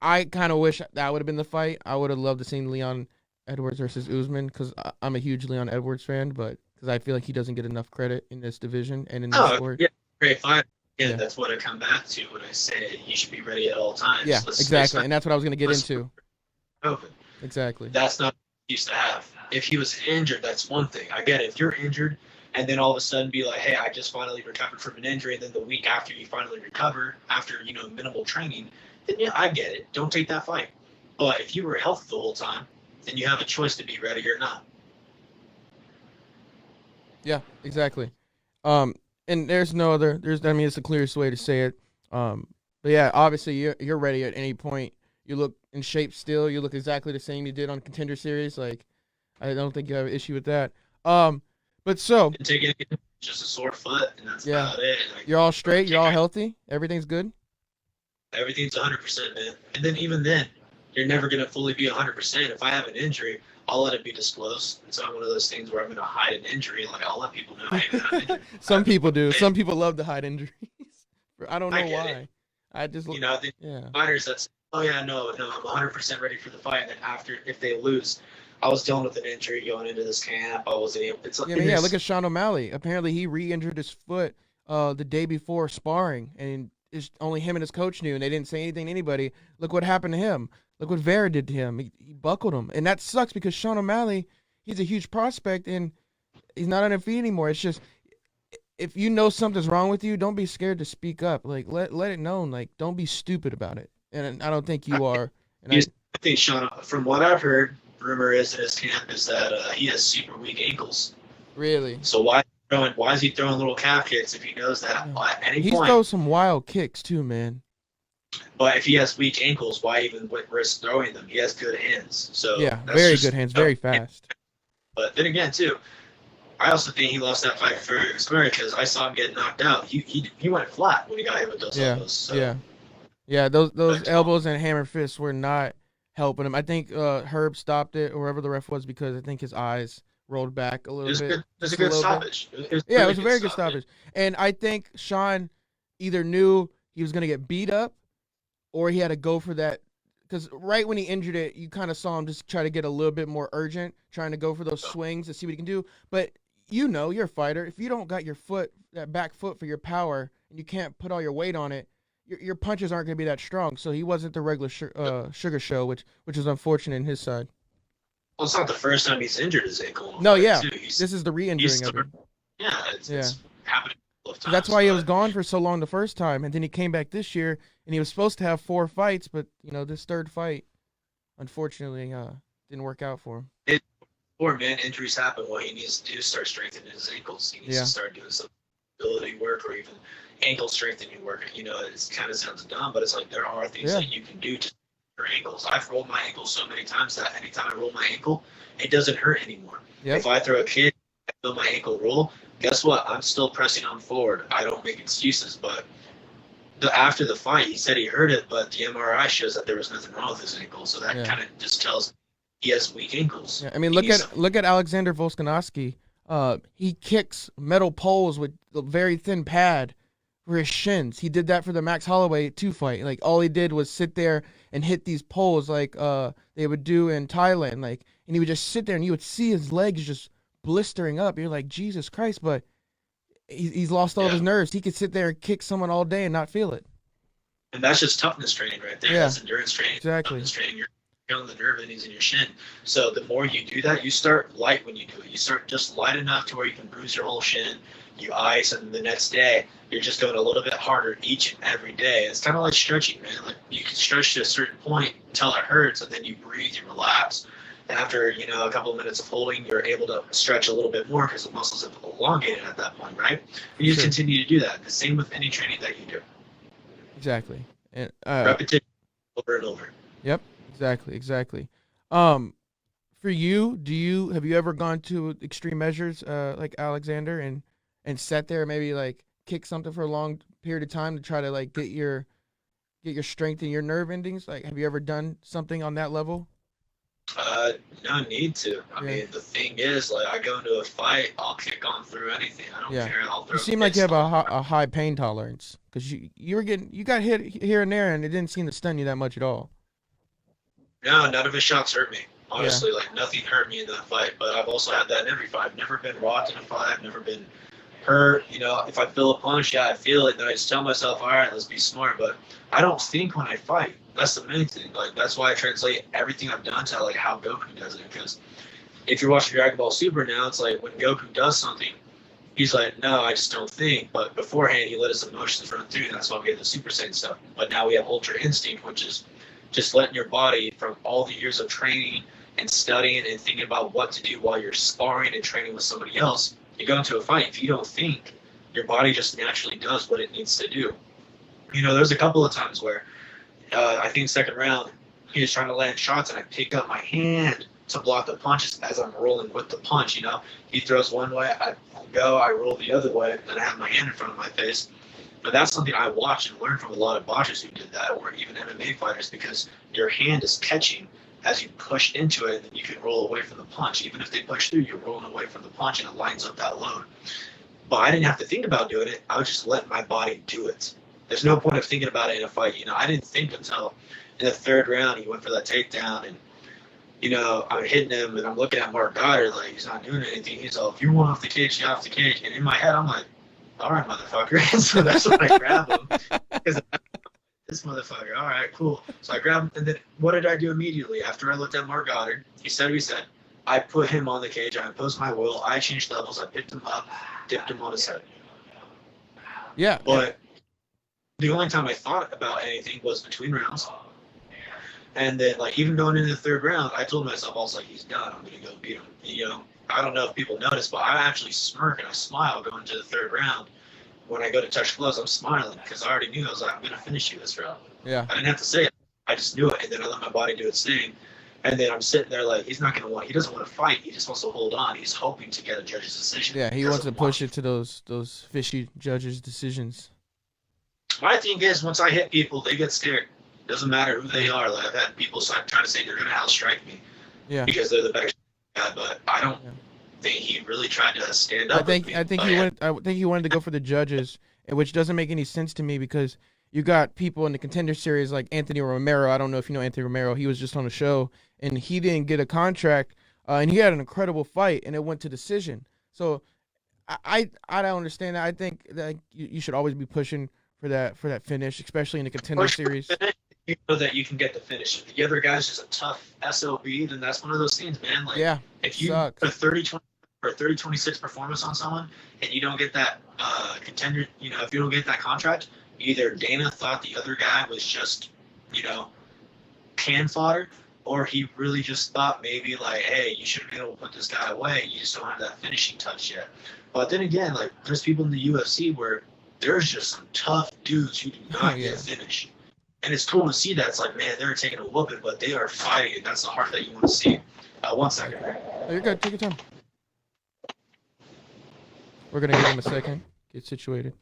I kind of wish that would have been the fight. I would have loved to see Leon Edwards versus Usman because I'm a huge Leon Edwards fan, but because I feel like he doesn't get enough credit in this division and in this sport. Yeah, great fight. Yeah, that's what I come back to when I say you should be ready at all times. Yeah, exactly, and that's what I was going to get into. COVID. Exactly. That's not what he used to have. If he was injured, that's one thing. I get it. If you're injured and then all of a sudden be like, hey, I just finally recovered from an injury, and then the week after you finally recover, after, minimal training, then yeah, I get it. Don't take that fight. But if you were healthy the whole time, then you have a choice to be ready or not. Yeah, exactly. And there's no other. It's the clearest way to say it. But yeah, obviously you're ready at any point. You look in shape still. You look exactly the same you did on Contender series. Like, I don't think you have an issue with that. But so And taking just a sore foot, and that's yeah, about it. Like, you're all straight. You're all healthy. Everything's good. everything's 100%, man. And then even then, you're never gonna fully be 100%. If I have an injury, I'll let it be disclosed. It's not one of those things where I'm gonna hide an injury. Like I'll let people know, hey, man, I'm injured. Some people do. Some people love to hide injuries. I don't know I get why. it. I just You know, the yeah. fighters that's, oh yeah, no, I'm 100% ready for the fight. And then after, if they lose, I was dealing with an injury going into this camp. I wasn't able. It's Yeah, I mean, yeah. Look at Sean O'Malley. Apparently, he re-injured his foot the day before sparring, and it's only him and his coach knew, and they didn't say anything to anybody. Look what happened to him. Look what Vera did to him. He buckled him, and that sucks because Sean O'Malley, he's a huge prospect, and he's not undefeated anymore. It's just if you know something's wrong with you, don't be scared to speak up. Like let it known. Like don't be stupid about it. And I don't think you are. And I think Sean, from what I've heard, rumor is in his camp is that he has super weak ankles. really, So why is he throwing little calf kicks if he knows that at any he point? throws some wild kicks too, man. But if he has weak ankles, why even risk throwing them? He has good hands. So Yeah, that's very just, good hands, very fast. But then again, too, I also think he lost that fight for Square because I saw him get knocked out. He went flat when he got hit with those elbows. So. Yeah. Those elbows and hammer fists were not helping him. I think Herb stopped it, or whoever the ref was, because I think his eyes rolled back a little bit. It was a good stoppage. It was a very good stoppage. And I think Sean either knew he was going to get beat up, or he had to go for that. Because right when he injured it, you kind of saw him just try to get a little bit more urgent, trying to go for those swings to see what he can do. But you're a fighter. If you don't got your foot, that back foot for your power, and you can't put all your weight on it, your punches aren't going to be that strong. So he wasn't the regular Sugar Show, which is unfortunate in his side. Well, it's not the first time he's injured his ankle. No, yeah. This is the re-injuring of it. Yeah, it's happened a couple of times. That's why he was gone for so long the first time, and then he came back this year, and he was supposed to have 4 fights, but this third fight, unfortunately, didn't work out for him. Poor man, injuries happen. What he needs to do is start strengthening his ankles. He needs to start doing some ability work or even ankle strengthening work. It kind of sounds dumb, but it's like there are things that you can do to your ankles. I've rolled my ankle so many times that anytime I roll my ankle, it doesn't hurt anymore. Yep. If I throw a kick, I feel my ankle roll, guess what? I'm still pressing on forward. I don't make excuses, but after the fight, he said he hurt it, but the MRI shows that there was nothing wrong with his ankle. So that kind of just tells me he has weak ankles. Yeah, I mean, look at Alexander Volkanovski. He kicks metal poles with a very thin pad for his shins. He did that for the Max Holloway 2 fight. Like all he did was sit there and hit these poles like they would do in Thailand. Like, and he would just sit there and you would see his legs just blistering up. You're like, Jesus Christ! But he's lost all of his nerves. He could sit there and kick someone all day and not feel it. And that's just toughness training right there. Yeah. That's endurance training. Exactly. Toughness training. You're feeling the nerve endings in your shin. So the more you do that, you start light when you do it. You start just light enough to where you can bruise your whole shin. You ice, and the next day you're just going a little bit harder each and every day. It's kind of like stretching, man. Like you can stretch to a certain point until it hurts, and then you breathe, you relax. And after a couple of minutes of holding, you're able to stretch a little bit more because the muscles have elongated at that point, right? And you continue to do that. The same with any training that you do. Exactly. And repetition over and over. Yep. Exactly. For you, have you ever gone to extreme measures like Alexander and sat there and maybe like kick something for a long period of time to try to like get your strength and your nerve endings? Like, have you ever done something on that level? No need to. I mean, the thing is, like, I go into a fight, I'll kick on through anything. I don't care. I'll throw. You seem like you have a high pain tolerance because you got hit here and there and it didn't seem to stun you that much at all. No, none of his shots hurt me. Honestly, like nothing hurt me in that fight. But I've also had that in every fight. I've never been rocked in a fight. I've never been hurt. If I feel a punch, I feel it. Then I just tell myself, all right, let's be smart. But I don't think when I fight. That's the main thing. Like that's why I translate everything I've done to like how Goku does it. Because if you're watching Dragon Ball Super now, it's like when Goku does something, he's like, no, I just don't think. But beforehand, he let his emotions run through. That's why we have the Super Saiyan stuff. But now we have Ultra Instinct, which is just letting your body, from all the years of training and studying and thinking about what to do while you're sparring and training with somebody else, you go into a fight. If you don't think, your body just naturally does what it needs to do. there's a couple of times where I think second round he was trying to land shots, and I pick up my hand to block the punches as I'm rolling with the punch. He throws one way, I roll the other way, and I have my hand in front of my face. But that's something I watched and learned from a lot of boxers who did that, or even MMA fighters, because your hand is catching as you push into it, and then you can roll away from the punch. Even if they push through, you're rolling away from the punch, and it lines up that load. But I didn't have to think about doing it. I would just let my body do it. There's no point of thinking about it in a fight. I didn't think until in the third round he went for that takedown, and I'm hitting him, and I'm looking at Mark Goddard like he's not doing anything. He's all, if you want off the cage, you're off the cage. And in my head, I'm like, all right, motherfucker. And so that's when I grab him. Because this motherfucker, all right, cool. So I grab him, and then what did I do immediately after I looked at Mark Goddard? He said what he said. I put him on the cage. I imposed my will. I changed levels. I picked him up, dipped him on his head. Yeah. But the only time I thought about anything was between rounds. And then, even going into the third round, I told myself, I was like, he's done. I'm going to go beat him. I don't know if people notice, but I actually smirk and I smile going into the third round. When I go to touch gloves, I'm smiling because I already knew. I was like, I'm going to finish you this round. Yeah. I didn't have to say it. I just knew it. And then I let my body do its thing. And then I'm sitting there like, he doesn't want to fight. He just wants to hold on. He's hoping to get a judge's decision. Yeah, he wants to push it to those fishy judges' decisions. My thing is, once I hit people, they get scared. Doesn't matter who they are. I've had people trying to say they're going to outstrike me. Yeah. Because they're the better guy, but I don't think he really tried to stand up. I think he wanted to go for the judges, which doesn't make any sense to me because you got people in the Contender series like Anthony Romero. I don't know if you know Anthony Romero. He was just on the show, and he didn't get a contract, and he had an incredible fight, and it went to decision. So I don't understand that. I think that you should always be pushing for that finish, especially in the Contender series. You know that you can get the finish. If the other guy's just a tough SOB, then that's one of those things, man. If you put a 30-20 or 30-26 performance on someone and you don't get that Contender, if you don't get that contract, either Dana thought the other guy was just, can fodder, or he really just thought maybe hey, you should have been able to put this guy away. You just don't have that finishing touch yet. But then again, there's people in the UFC where there's just some tough dudes who do not get a finish. And it's cool to see that. It's man, they're taking a whooping, but they are fighting, and that's the heart that you want to see. 1 second. Oh, you're good. Take your time. We're going to give him a second. Get situated.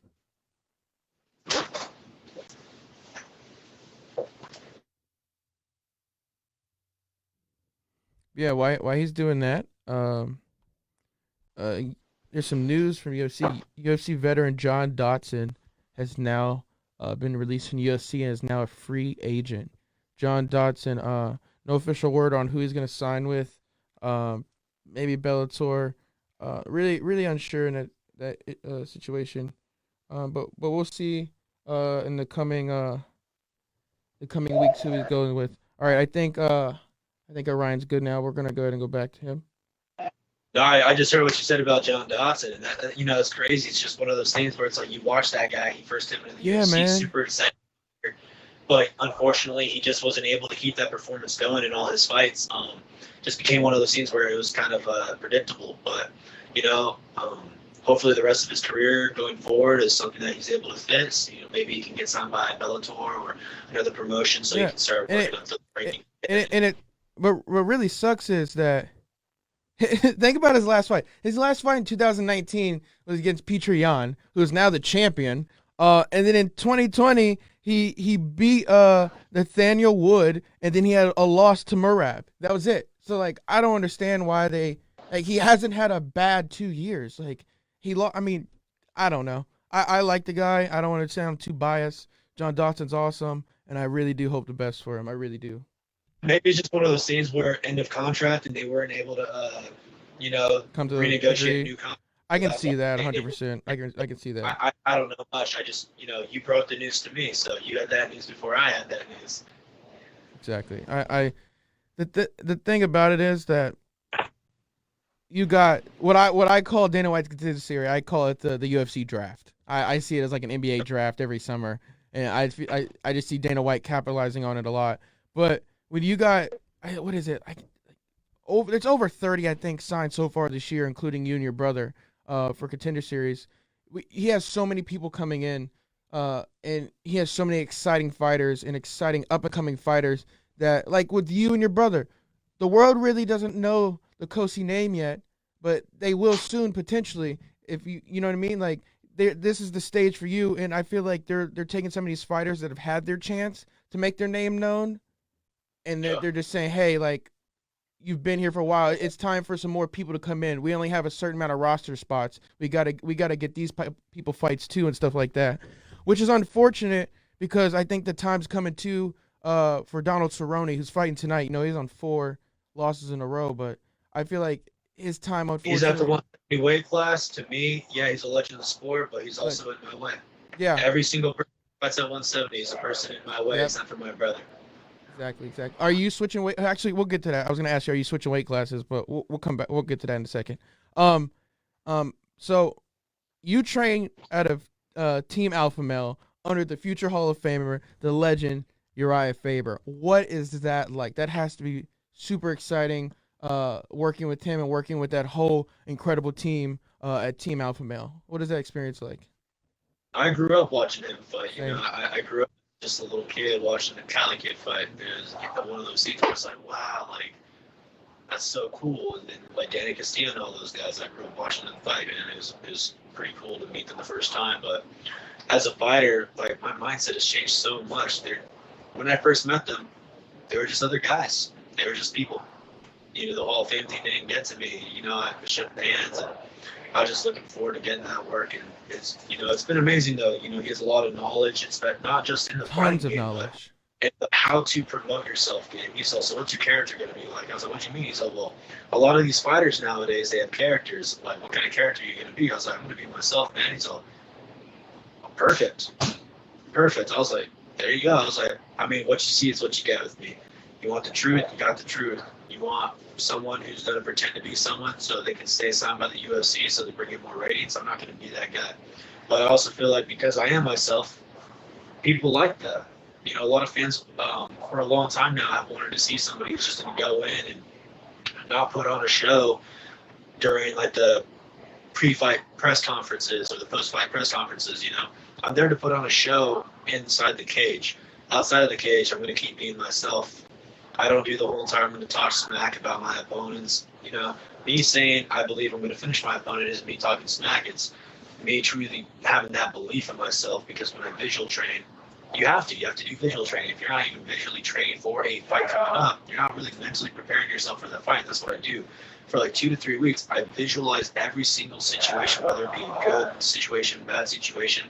Yeah, why he's doing that? There's some news from UFC. UFC veteran John Dodson has now been released from UFC and is now a free agent. John Dodson, no official word on who he's going to sign with. Maybe Bellator. Really unsure in that situation. But we'll see in the coming weeks who he's going with. All right, I think Orion's good now. We're gonna go ahead and go back to him. No, I just heard what you said about John Dodson, and that, it's crazy. It's just one of those things where it's you watch that guy, he first hit him in the UFC, man. Super excited, but unfortunately, he just wasn't able to keep that performance going in all his fights. Just became one of those scenes where it was kind of predictable. But hopefully, the rest of his career going forward is something that he's able to fix. Maybe he can get signed by Bellator or another promotion, so he can start working up the ranking. But what really sucks is that. Think about his last fight. His last fight in 2019 was against Petr Yan, who is now the champion. And then in 2020, he beat Nathaniel Wood, and then he had a loss to Merab. That was it. So I don't understand why he hasn't had a bad 2 years. I don't know. I like the guy. I don't want to sound too biased. John Dodson's awesome, and I really do hope the best for him. I really do. Maybe it's just one of those things where end of contract and they weren't able to, come to renegotiate a new contract. I can see that 100%. I can see that. I don't know much. I just, you broke the news to me, so you had that news before I had that news. Exactly. The thing about it is that you got what I call Dana White's Contender series. I call it the UFC draft. I see it as like an NBA draft every summer, and I just see Dana White capitalizing on it a lot. But when you got what is it? It's over 30, I think, signed so far this year, including you and your brother, for Contender series. He has so many people coming in And he has so many exciting fighters and exciting up and coming fighters that, like with you and your brother, the world really doesn't know the Cosce name yet, but they will soon potentially. If you know what I mean, like this is the stage for you, and I feel like they're taking some of these fighters that have had their chance to make their name known, and Yeah. they're just saying, hey, like you've been here for a while. It's time for some more people to come in. We only have a certain amount of roster spots. We gotta get these people fights too and stuff like that, which is unfortunate because I think the time's coming too for Donald Cerrone, who's fighting tonight. You know, he's on 4 losses in a row, but I feel like his time, He's at the unfortunately, 170 weight class. To me, yeah, he's a legend of the sport, but he's also in my way. yeah, Every single person who fights at 170 is a person in my way, Yep. except for my brother. exactly. Are you switching weight? Actually, we'll get to that. I was gonna ask you, are you switching weight classes? But we'll come back. We'll get to that in a second. Um, so you train out of Team Alpha Male under the future Hall of Famer, the legend Uriah Faber. What is that like? That has to be super exciting. Working with him and working with that whole incredible team at Team Alpha Male. What is that experience like? I grew up watching him fight. You Same. know, I grew up just a little kid watching the Cali kid fight. It was one of those scenes where it's like, wow, like that's so cool. And then like Danny Castillo and all those guys, I grew up watching them fight, and it was pretty cool to meet them the first time. But as a fighter, like my mindset has changed so much. When I first met them, they were just other guys. They were just people. You know, the Hall of Fame thing didn't get to me. You know, I shook hands, and I was just looking forward to getting that work. And it's been amazing though. You know, he has a lot of knowledge. It's not just in the fighting Tons of game, knowledge. and how to promote yourself game. He said, so what's your character going to be like? I was like, what do you mean? He said, well, a lot of these fighters nowadays, they have characters. Like, what kind of character are you going to be? I was like, I'm going to be myself, man. He's all, perfect. Perfect. I was like, there you go. I was like, I mean, what you see is what you get with me. You want the truth, you got the truth. You want someone who's going to pretend to be someone so they can stay signed by the UFC so they bring in more ratings. I'm not going to be that guy. But I also feel like because I am myself, people like that. You know, a lot of fans for a long time now have wanted to see somebody who's just going to go in and not put on a show during like the pre-fight press conferences or the post-fight press conferences. You know, I'm there to put on a show inside the cage. Outside of the cage, I'm going to keep being myself. I don't do the whole time I'm going to talk smack about my opponents. You know, me saying I believe I'm going to finish my opponent isn't me talking smack. It's me truly having that belief in myself, because when I visual train, you have to do visual training. If you're not even visually training for a fight coming up, you're not really mentally preparing yourself for that fight. That's what I do. For like 2 to 3 weeks, I visualize every single situation, whether it be a good situation, bad situation.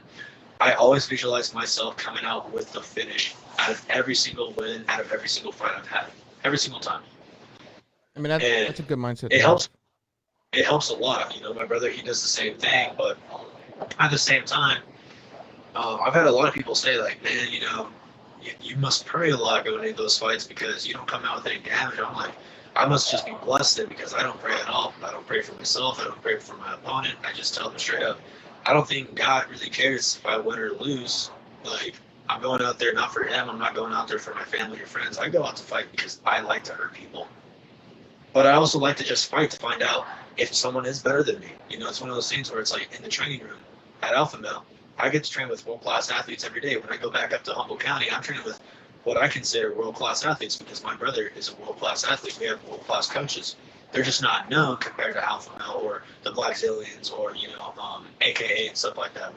I always visualize myself coming out with the finish out of every single win, out of every single fight I've had, every single time. I mean, that's a good mindset. It helps. It helps a lot. You know, my brother, he does the same thing, but at the same time, I've had a lot of people say, like, man, you know, you must pray a lot going into those fights because you don't come out with any damage. I'm like, I must just be blessed then, because I don't pray at all. I don't pray for myself. I don't pray for my opponent. I just tell them straight up, I don't think God really cares if I win or lose. Like, I'm going out there not for him. I'm not going out there for my family or friends. I go out to fight because I like to hurt people. But I also like to just fight to find out if someone is better than me. You know, it's one of those things where it's like in the training room at Alpha Male, I get to train with world-class athletes every day. When I go back up to Humboldt County, I'm training with what I consider world-class athletes because my brother is a world-class athlete. We have world-class coaches. They're just not known compared to Alpha Male or the Black Zillions or, you know, AKA and stuff like that.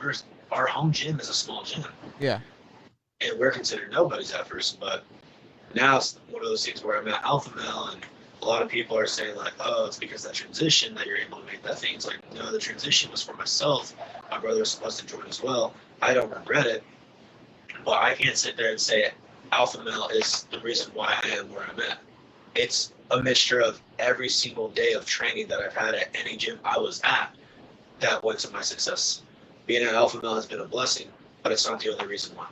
Our home gym is a small gym. Yeah. And we're considered nobodies at first. But now it's one of those things where I'm at Alpha Male, and a lot of people are saying, like, oh, it's because of that transition that you're able to make that thing. It's like, no, the transition was for myself. My brother was supposed to join as well. I don't regret it. But I can't sit there and say Alpha Male is the reason why I am where I'm at. It's a mixture of every single day of training that I've had at any gym I was at that went to my success. Being at Alpha Male has been a blessing, but it's not the only reason why.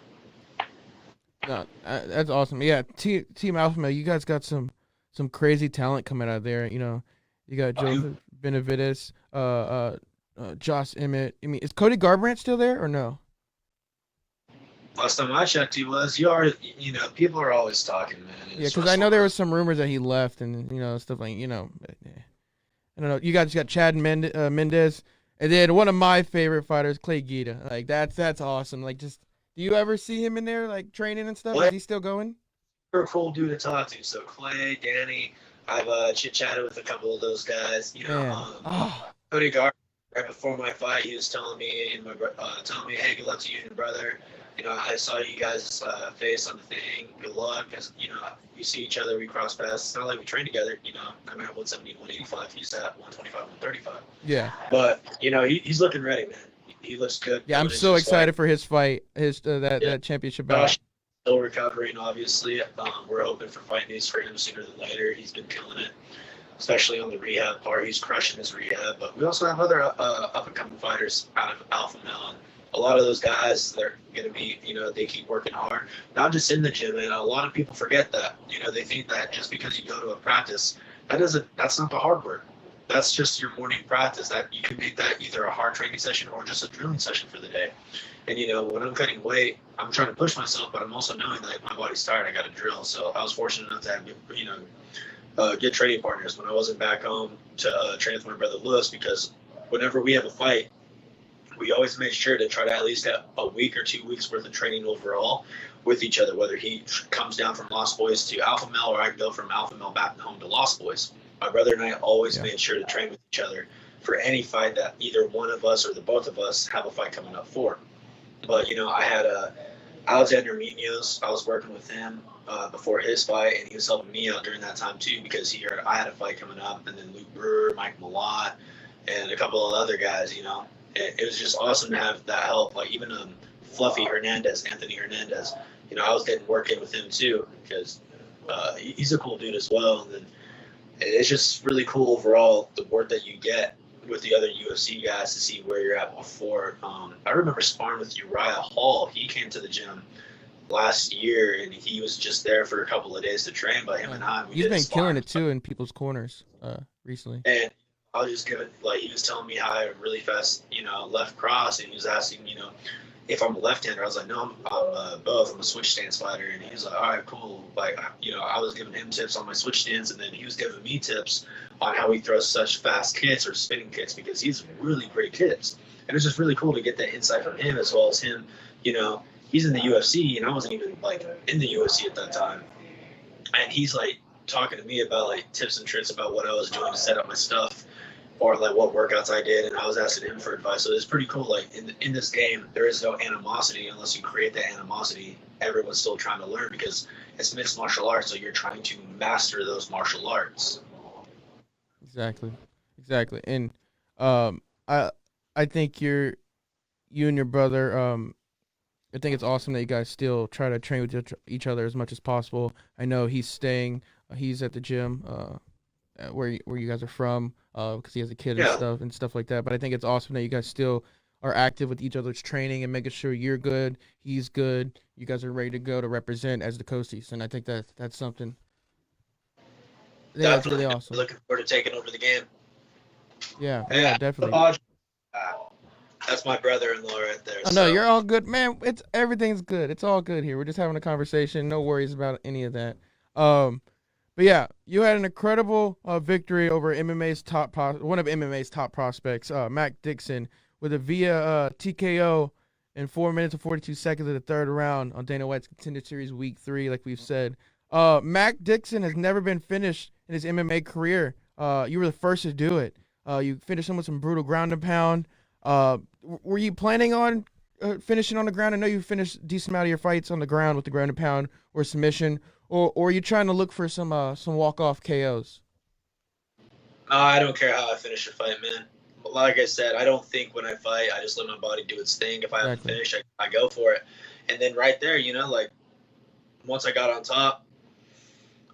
No, that's awesome. Yeah, Team Alpha Male, you guys got some crazy talent coming out there. You know, you got Joseph Benavides, Josh Emmett. I mean, is Cody Garbrandt still there or no? Last time I checked, he was. You know, people are always talking, man. Yeah, because I know there was some rumors that he left and, you know, stuff like, you know. I don't know. You guys got Chad Mendez And then one of my favorite fighters, Clay Guida. Like that's awesome. Like, just do you ever see him in there like training and stuff? What? Is he still going? Super cool dude to talk to. So Clay, Danny, I've chit chatted with a couple of those guys. Man, Cody Gar, right before my fight, he was telling me and telling me, hey, good luck to you and your brother. I saw you guys' face on the thing. Good luck, because we see each other, we cross paths. It's not like we train together. I'm at 170, 185. He's at 125, 135. yeah, But he's looking ready, man. He looks good. yeah. I'm so excited for his fight, that championship bout. Josh still recovering, obviously. We're hoping for fight days for him sooner than later. He's been killing it, especially on the rehab part. He's crushing his rehab. But we also have other up-and-coming fighters out of Alpha Male. And a lot of those guys, they're going to be, they keep working hard, not just in the gym. And a lot of people forget that. They think that just because you go to a practice, that's not the hard work. That's just your morning practice. That you can make that either a hard training session or just a drilling session for the day. And when I'm cutting weight, I'm trying to push myself, but I'm also knowing that my body's tired. I got to drill. So I was fortunate enough to have good training partners when I wasn't back home to train with my brother Lewis, because whenever we have a fight, we always made sure to try to at least have a week or 2 weeks worth of training overall with each other, whether he comes down from Lost Boys to Alpha Male or I go from Alpha Male back home to Lost Boys. My brother and I always made sure to train with each other for any fight that either one of us or the both of us have a fight coming up for. But, I had Alexander Munoz. I was working with him before his fight, and he was helping me out during that time too, because he heard I had a fight coming up, and then Luke Brewer, Mike Malott, and a couple of other guys, It was just awesome to have that help. Like even Anthony Hernandez. I was getting work in with him too, because he's a cool dude as well. And then it's just really cool overall, the work that you get with the other UFC guys to see where you're at before. I remember sparring with Uriah Hall. He came to the gym last year, and he was just there for a couple of days to train. But him and he's been killing it too in people's corners recently. And I was just giving, he was telling me how I have really fast, left cross, and he was asking, if I'm a left-hander. I was like, no, I'm both. I'm a switch stance fighter. And he was like, all right, cool. I was giving him tips on my switch stance, and then he was giving me tips on how he throws such fast kicks or spinning kicks, because he's really great kicks. And it's just really cool to get that insight from him, as well as him, he's in the UFC, and I wasn't even, in the UFC at that time. And he's, talking to me about, tips and tricks about what I was doing to set up my stuff, or what workouts I did, and I was asking him for advice. So it's pretty cool. In this game, there is no animosity unless you create that animosity. Everyone's still trying to learn, because it's mixed martial arts, so you're trying to master those martial arts. Exactly. And I think you and your brother, I think it's awesome that you guys still try to train with each other as much as possible. I know he's at the gym where you guys are from, because he has a kid and stuff like that. But I think it's awesome that you guys still are active with each other's training and making sure you're good, he's good, you guys are ready to go to represent as the Cosces. And I think that's something. That's really awesome. Looking forward to taking over the game. Yeah, definitely. That's my brother-in-law right there. Oh, no, you're all good, man. Everything's good. It's all good here. We're just having a conversation. No worries about any of that. But yeah, you had an incredible victory over one of MMA's top prospects, Mac Dixon, with a via TKO in 4 minutes and 42 seconds of the third round on Dana White's Contender Series Week 3, like we've said. Mac Dixon has never been finished in his MMA career. You were the first to do it. You finished him with some brutal ground and pound. Were you planning on finishing on the ground? I know you finished a decent amount of your fights on the ground with the ground and pound or submission. Or are you trying to look for some walk-off KOs? I don't care how I finish a fight, man. But like I said, I don't think when I fight. I just let my body do its thing. If I have to finish, I go for it. And then right there, once I got on top,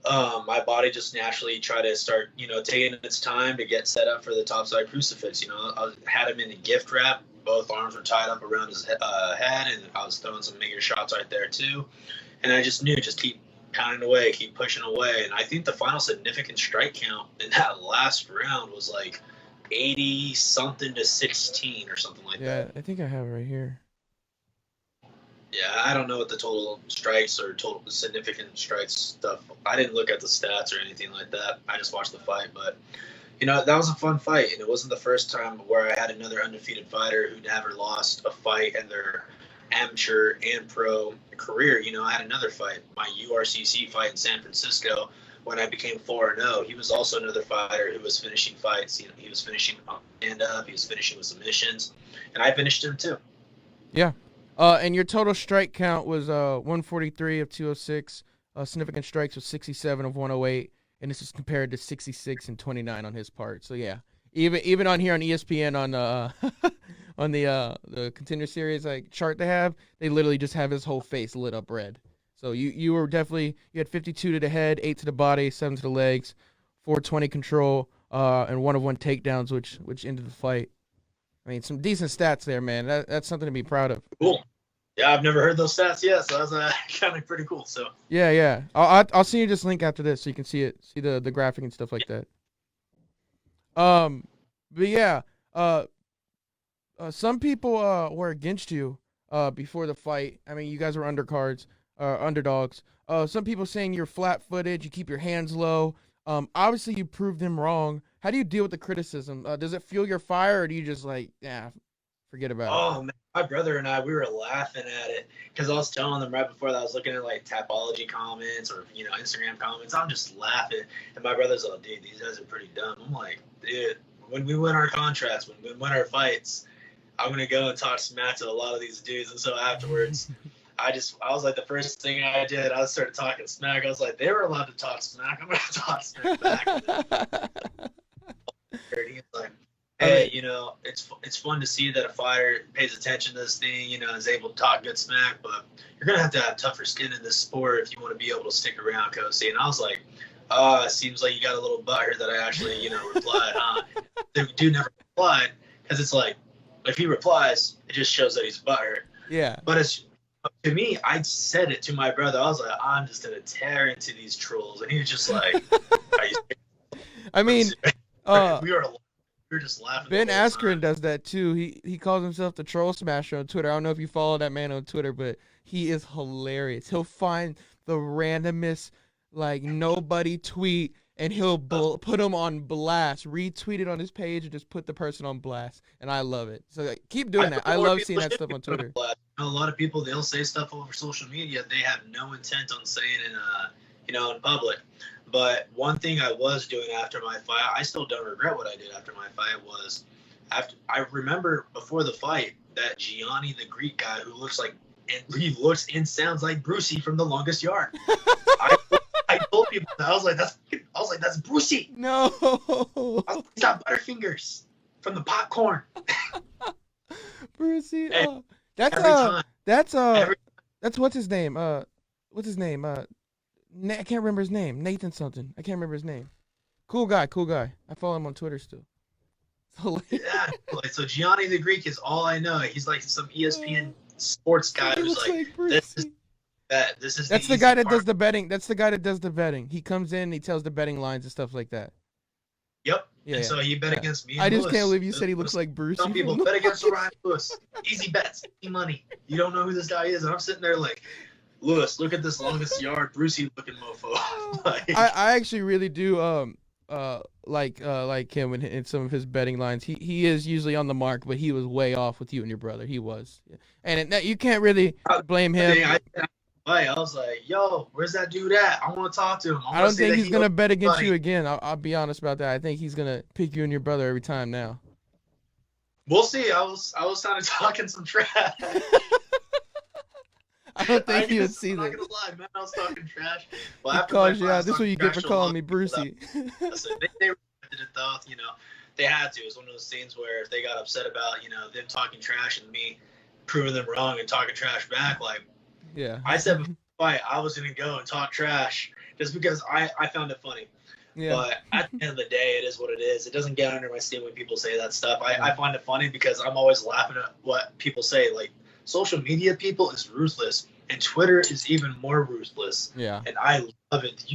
my body just naturally tried to start, taking its time to get set up for the topside crucifix. I had him in a gift wrap. Both arms were tied up around his head, and I was throwing some major shots right there too. And I just knew, just keep pounding away, keep pushing away. And I think the final significant strike count in that last round was 80 something to 16 or something like that. Yeah, I think I have it right here. Yeah, I don't know what the total strikes or total significant strikes stuff. I didn't look at the stats or anything like that. I just watched the fight, but That was a fun fight, and it wasn't the first time where I had another undefeated fighter who never lost a fight in their amateur and pro career. I had another fight, my URCC fight in San Francisco, when I became 4-0. He was also another fighter who was finishing fights. He was finishing stand-up, he was finishing with submissions, and I finished him too. Yeah. And your total strike count was 143 of 206. Significant strikes was 67 of 108. And this is compared to 66 and 29 on his part. So yeah, even on here on ESPN on on the Contender series like chart they have, they literally just have his whole face lit up red. So you were definitely, you had 52 to the head, 8 to the body, 7 to the legs, 420 control, and 1 of 1 takedowns, which ended the fight. I mean, some decent stats there, man. That's something to be proud of. Cool. Yeah, I've never heard those stats yet, so that's kind of pretty cool. So yeah. I'll send you this link after this so you can see the graphic and stuff like that. But yeah, some people were against you before the fight. I mean, you guys were underdogs. Some people saying you're flat-footed, you keep your hands low. Obviously you proved them wrong. How do you deal with the criticism? Does it fuel your fire, or do you just like, forget about it? Oh man, my brother and I, we were laughing at it because I was telling them right before that I was looking at like Tapology comments or Instagram comments. I'm just laughing, and my brother's like, "Dude, these guys are pretty dumb." I'm like, "Dude, when we win our contracts, when we win our fights, I'm gonna go and talk smack to a lot of these dudes." And so afterwards, I was like, the first thing I did, I started talking smack. I was like, they were allowed to talk smack. I'm gonna talk smack back. He's like, hey, it's fun to see that a fighter pays attention to this thing, is able to talk good smack, but you're going to have tougher skin in this sport if you want to be able to stick around, Cosce. And I was like, it seems like you got a little butthurt that I actually, replied, huh? The dude never replied, because it's like, if he replies, it just shows that he's butthurt. Yeah. But to me, I said it to my brother. I was like, I'm just going to tear into these trolls. And he was just like, are you serious? I mean, we were just laughing. Ben Askren does that too. He calls himself the Troll Smasher on Twitter. I don't know if you follow that man on Twitter, but he is hilarious. He'll find the randomest, like, nobody tweet, and he'll put them on blast, retweet it on his page, and just put the person on blast. And I love it. So keep doing that. I love seeing that stuff on Twitter. A lot of people, they'll say stuff over social media they have no intent on saying in public. But one thing I was doing after my fight, I still don't regret what I did after my fight, was I remember before the fight that Gianni, the Greek guy who looks and sounds like Brucey from The Longest Yard. I told people that. I was like, that's Brucey. No. He's got Butterfingers from the popcorn. Brucey. And that's what's his name? What's his name? I can't remember his name. Nathan something. I can't remember his name. Cool guy. I follow him on Twitter still. Yeah. So Gianni the Greek is all I know. He's like some ESPN sports guy who's like this is. That's the guy that does the betting. That's the guy that does the betting. He comes in, he tells the betting lines and stuff like that. Yep. Yeah. And so he bet against me. And I just Lewis. can't believe you said he looks like Bruce. Some people bet against Orion Cosce. Easy bets, easy money. You don't know who this guy is, and I'm sitting there like, Lewis, look at this Longest Yard, Brucey looking mofo. I actually really do like him in some of his betting lines. He is usually on the mark, but he was way off with you and your brother. He was, and you can't really blame him. I was like, yo, where's that dude at? I want to talk to him. I don't think he's gonna bet against you again. I'll be honest about that. I think he's gonna pick you and your brother every time now. We'll see. I was kind of talking some trash. I don't think he would see I'm that. not gonna lie, man. I was talking trash. Well, he calls you out. This is what you get for calling me Brucey. Listen, they respected it though. They had to. It was one of those things where if they got upset about them talking trash and me proving them wrong and talking trash back, like. Yeah. I said before the fight I was going to go and talk trash just because I found it funny. Yeah. But at the end of the day, it is what it is. It doesn't get under my skin when people say that stuff. I find it funny because I'm always laughing at what people say. Like, social media people is ruthless, and Twitter is even more ruthless. Yeah. And I love it.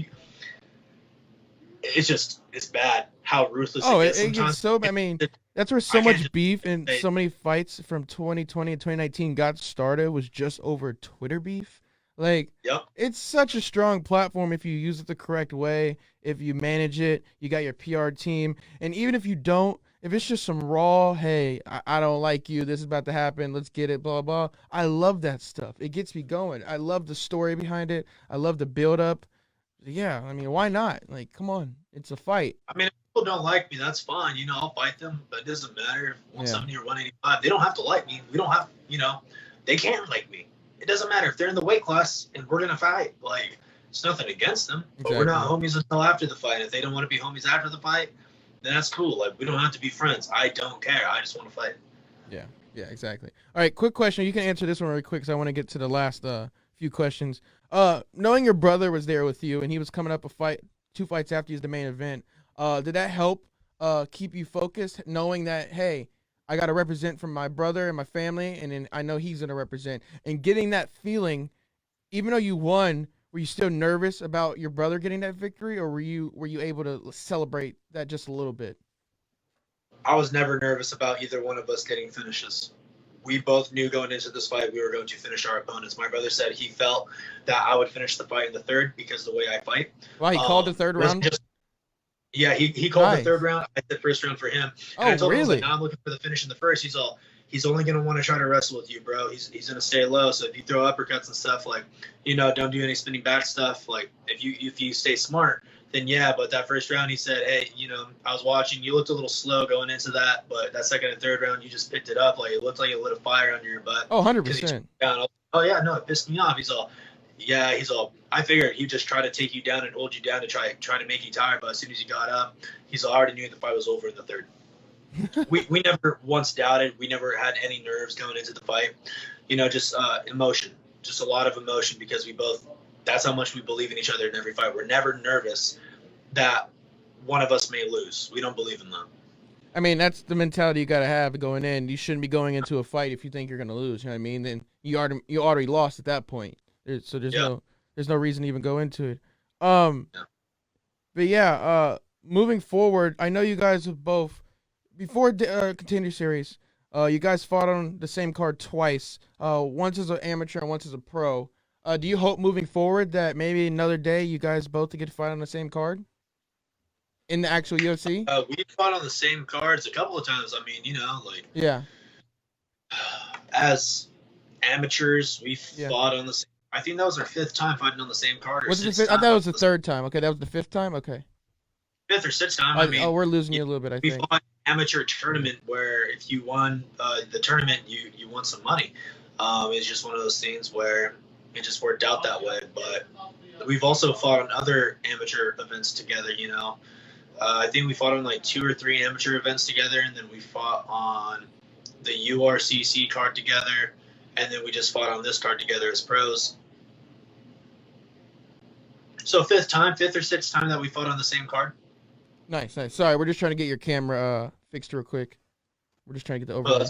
It's bad how ruthless it gets sometimes. It gets so bad. I mean, that's where so much beef and so many fights from 2020 and 2019 got started, was just over Twitter beef. Like, Yep. it's such a strong platform if you use it the correct way, if you manage it, you got your PR team, and even if you don't, if it's just some raw, hey, I don't like you, this is about to happen, let's get it, blah, blah. I love that stuff. It gets me going. I love the story behind it. I love the build up. Yeah, I mean, why not? Like, come on. It's a fight. I mean, if people don't like me, that's fine. I'll fight them, but it doesn't matter. 170 or 185, they don't have to like me. We don't have, they can't like me. It doesn't matter if they're in the weight class and we're gonna fight. Like, it's nothing against them, but we're not homies until after the fight. If they don't want to be homies after the fight, then that's cool. Like, we don't have to be friends. I don't care. I just want to fight. Yeah, exactly. All right, quick question. You can answer this one really quick because I want to get to the last few questions. Knowing your brother was there with you and he was coming up 2 fights after you was the main event, did that help keep you focused, knowing that, hey, I got to represent from my brother and my family, and then I know he's going to represent, and getting that feeling, even though you won, were you still nervous about your brother getting that victory, or were you able to celebrate that just a little bit? I was never nervous about either one of us getting finishes. We both knew going into this fight we were going to finish our opponents. My brother said he felt that I would finish the fight in the third because of the way I fight. Wow, he called the third round? Yeah, he called the third round. I said first round for him. And I told him, like, I'm looking for the finish in the first. He's only going to want to try to wrestle with you, bro. He's going to stay low. So if you throw uppercuts and stuff, like, don't do any spinning back stuff. Like, if you stay smart, then yeah. But that first round, he said, hey, I was watching. You looked a little slow going into that. But that second and third round, you just picked it up. Like, it looked like it lit a fire under your butt. Oh, 100%. Oh, yeah, no, it pissed me off. I figured he'd just try to take you down and hold you down to try to make you tired. But as soon as you got up, I already knew the fight was over in the third. we never once doubted. We never had any nerves going into the fight. Just emotion, just a lot of emotion because that's how much we believe in each other in every fight. We're never nervous that one of us may lose. We don't believe in that. I mean, that's the mentality you got to have going in. You shouldn't be going into a fight if you think you're going to lose. You know what I mean? Then you already lost at that point. So there's no reason to even go into it. But yeah, moving forward, I know you guys have both before Contender Series. You guys fought on the same card twice. Once as an amateur and once as a pro. Do you hope moving forward that maybe another day you guys both get to fight on the same card in the actual UFC? We fought on the same cards a couple of times. I mean, yeah. As amateurs, we fought on the same. I think that was our 5th time fighting on the same card. Was it the 5th? I thought it was the 3rd time. Okay, that was the 5th time? Okay. 5th or 6th time. We're losing you a little bit, I think. We fought an amateur tournament where if you won the tournament, you won some money. It's just one of those things where it just worked out that way. But we've also fought on other amateur events together, I think we fought on like 2 or 3 amateur events together, and then we fought on the URCC card together. And then we just fought on this card together as pros. So 5th or 6th time that we fought on the same card. Nice. Sorry, we're just trying to get your camera fixed real quick. We're just trying to get the overlay.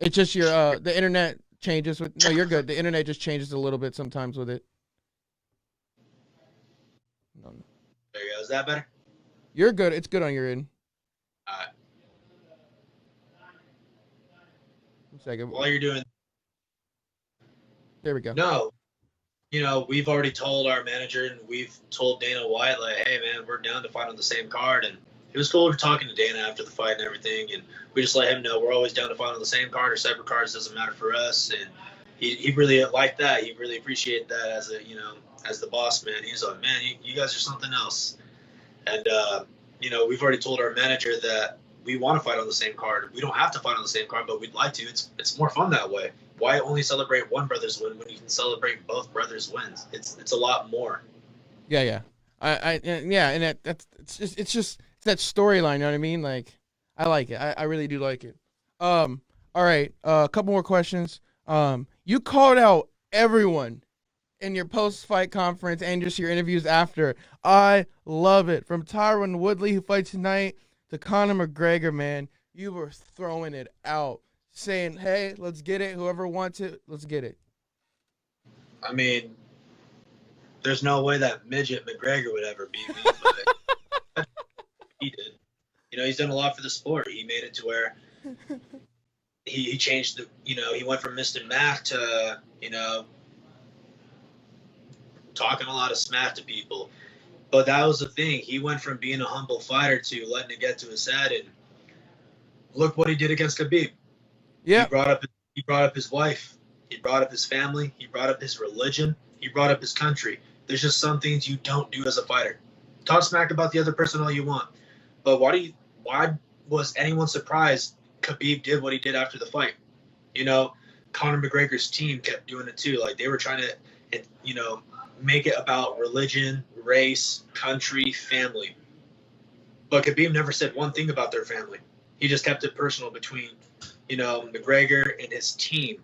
It's just your the internet changes with. No, you're good. The internet just changes a little bit sometimes with it. No. There you go. Is that better? You're good. It's good on your end. All right. 1 second. While you're doing. There we go. No, we've already told our manager and we've told Dana White, like, hey, man, we're down to fight on the same card. And it was cool talking to Dana after the fight and everything. And we just let him know we're always down to fight on the same card or separate cards. Doesn't matter for us. And he really liked that. He really appreciated that as the boss man. He's like, man, you guys are something else. And, we've already told our manager that we want to fight on the same card. We don't have to fight on the same card, but we'd like to. It's more fun that way. Why only celebrate one brother's win when you can celebrate both brothers' wins? It's a lot more. Yeah. And it's just that storyline. You know what I mean? Like, I like it. I really do like it. All right. A couple more questions. You called out everyone in your post-fight conference and just your interviews after. I love it. From Tyron Woodley, who fights tonight, to Conor McGregor, man, you were throwing it out, saying, hey, let's get it. Whoever wants it, let's get it. I mean, there's no way that midget McGregor would ever beat me, but he did. He's done a lot for the sport. He made it to where he changed he went from Mr. Mac to, talking a lot of smack to people. But that was the thing. He went from being a humble fighter to letting it get to his head, and look what he did against Khabib. Yeah. He brought up his wife. He brought up his family. He brought up his religion. He brought up his country. There's just some things you don't do as a fighter. Talk smack about the other person all you want, but why was anyone surprised Khabib did what he did after the fight? You know, Conor McGregor's team kept doing it too. Like, they were trying to, you know, make it about religion, race, country, family. But Khabib never said one thing about their family. He just kept it personal between, you know, McGregor and his team,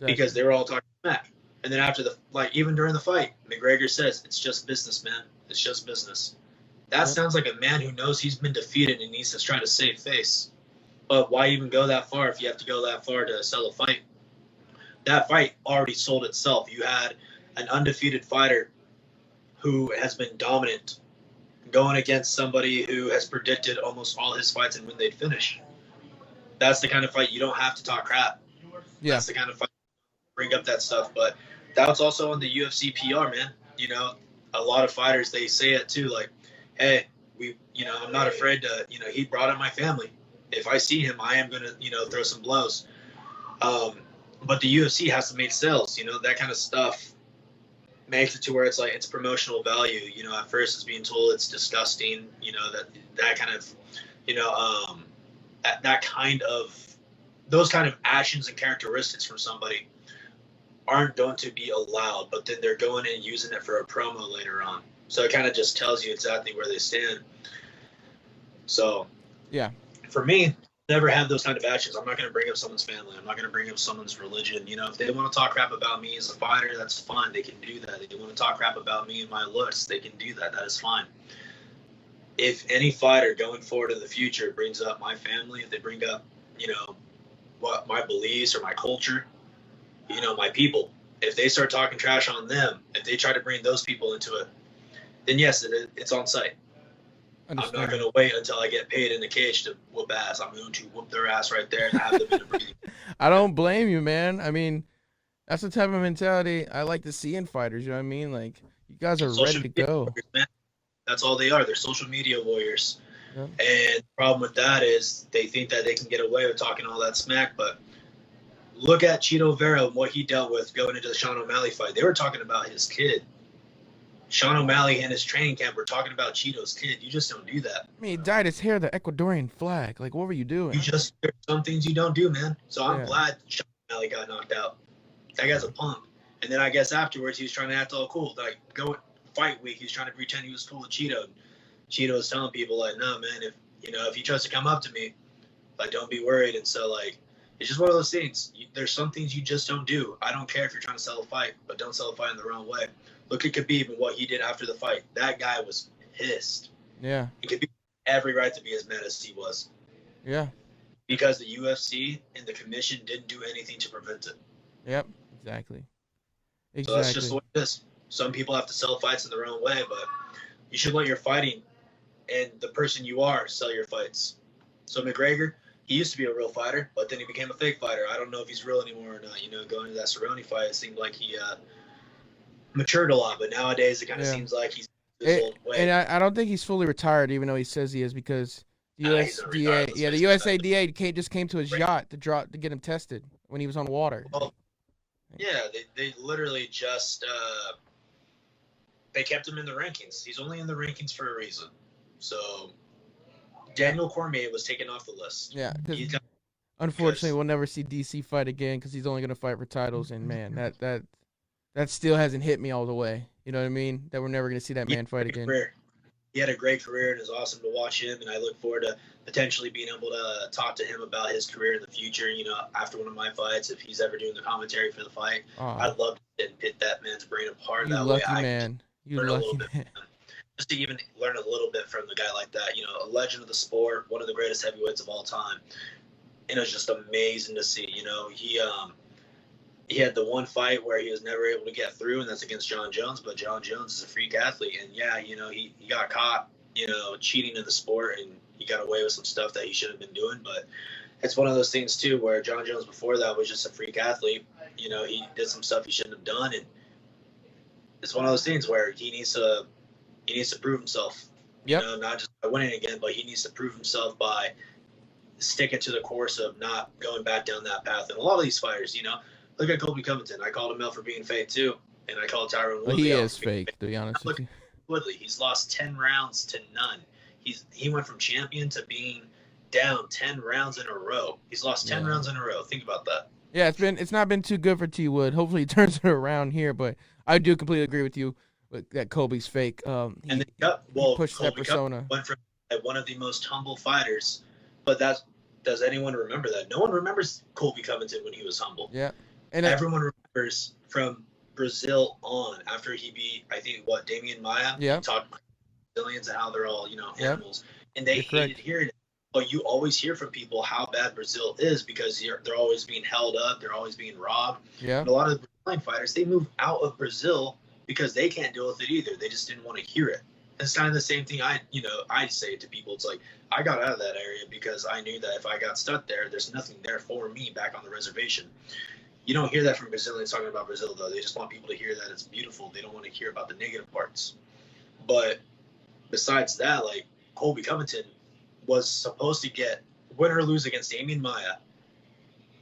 because they were all talking smack. And then after even during the fight, McGregor says, "It's just business, man. It's just business." That sounds like a man who knows he's been defeated and needs to try to save face. But why even go that far if you have to go that far to sell a fight? That fight already sold itself. You had an undefeated fighter who has been dominant going against somebody who has predicted almost all his fights and when they'd finish. That's the kind of fight you don't have to talk crap. Yeah. That's the kind of fight bring up that stuff. But that's also on the UFC PR, man. You know, a lot of fighters, they say it too, like, hey, I'm not afraid to, he brought up my family. If I see him, I am going to, throw some blows. But the UFC has to make sales, that kind of stuff makes it to where it's like, it's promotional value. At first it's being told it's disgusting, that kind of, those kind of actions and characteristics from somebody aren't going to be allowed, but then they're going and using it for a promo later on. So it kind of just tells you exactly where they stand. So, yeah, for me, never have those kind of actions. I'm not going to bring up someone's family. I'm not going to bring up someone's religion. If they want to talk crap about me as a fighter, that's fine. They can do that. If they want to talk crap about me and my looks, they can do that. That is fine. If any fighter going forward in the future brings up my family, if they bring up, what my beliefs or my culture, my people, if they start talking trash on them, if they try to bring those people into it, then yes, it's on site. I'm not going to wait until I get paid in the cage to whoop ass. I'm going to whoop their ass right there and have them in a breathing. I don't blame you, man. I mean, that's the type of mentality I like to see in fighters. You know what I mean? Like, you guys are ready to go. Warriors, man. That's all they are. They're social media warriors. Yeah. And the problem with that is they think that they can get away with talking all that smack. But look at Cheeto Vera and what he dealt with going into the Sean O'Malley fight. They were talking about his kid. Sean O'Malley and his training camp were talking about Cheeto's kid. You just don't do that. I mean, he dyed his hair the Ecuadorian flag. Like, what were you doing? There's some things you don't do, man. So I'm glad Sean O'Malley got knocked out. That guy's a punk. And then I guess afterwards he was trying to act all cool. Like, go fight week, he was trying to pretend he was cool with Cheeto. Cheeto was telling people, like, no, man, if he tries to come up to me, like, don't be worried. And so, like, it's just one of those things. There's some things you just don't do. I don't care if you're trying to sell a fight, but don't sell a fight in the wrong way. Look at Khabib and what he did after the fight. That guy was pissed. Yeah. And Khabib had every right to be as mad as he was. Yeah. Because the UFC and the commission didn't do anything to prevent it. Yep, exactly. So that's just what it is. Some people have to sell fights in their own way, but you should let your fighting and the person you are sell your fights. So McGregor, he used to be a real fighter, but then he became a fake fighter. I don't know if he's real anymore or not. Going to that Cerrone fight, it seemed like he matured a lot, but nowadays it kind of seems like he's his old way. And I don't think he's fully retired, even though he says he is, because the USADA just came to his yacht to get him tested when he was on water. Well, yeah, they literally just they kept him in the rankings. He's only in the rankings for a reason. So Daniel Cormier was taken off the list. Yeah, unfortunately, we'll never see DC fight again because he's only going to fight for titles. And man, that still hasn't hit me all the way. You know what I mean? That we're never going to see that man fight again. He had a great career, and it's awesome to watch him. And I look forward to potentially being able to talk to him about his career in the future. After one of my fights, if he's ever doing the commentary for the fight, I'd love to pit that man's brain apart. You lucky man. You lucky man. Just to even learn a little bit from a guy like that. A legend of the sport, one of the greatest heavyweights of all time. And it's just amazing to see. He had the one fight where he was never able to get through, and that's against John Jones. But John Jones is a freak athlete, and he got caught, cheating in the sport, and he got away with some stuff that he shouldn't have been doing. But it's one of those things too, where John Jones before that was just a freak athlete. He did some stuff he shouldn't have done, and it's one of those things where he needs to prove himself. Yep. You know, not just by winning again, but he needs to prove himself by sticking to the course of not going back down that path. And a lot of these fighters, you know, look at Colby Covington. I called him out for being fake too, and I called Tyron Woodley. Well, he is fake, to be honest with you. Woodley, he's lost 10 rounds to none. He went from champion to being down 10 rounds in a row. He's lost 10 rounds in a row. Think about that. Yeah, it's not been too good for T Wood. Hopefully he turns it around here, but I do completely agree with you that Colby's fake. He pushed that persona. Went from one of the most humble fighters, but does anyone remember that? No one remembers Colby Covington when he was humble. Yeah, and everyone remembers from Brazil on after he beat, I think, Damian Maia. Yeah, he talked about Brazilians and how they're all, you know, animals, and they hated hearing it. But you always hear from people how bad Brazil is because they're always being held up, they're always being robbed. Yeah, and a lot of the Brazilian fighters, they move out of Brazil because they can't deal with it either. They just didn't want to hear it. It's kind of the same thing I say to people. It's like, I got out of that area because I knew that if I got stuck there, there's nothing there for me back on the reservation. You don't hear that from Brazilians talking about Brazil, though. They just want people to hear that it's beautiful. They don't want to hear about the negative parts. But besides that, like, Colby Covington was supposed to get win or lose against Damian Maia.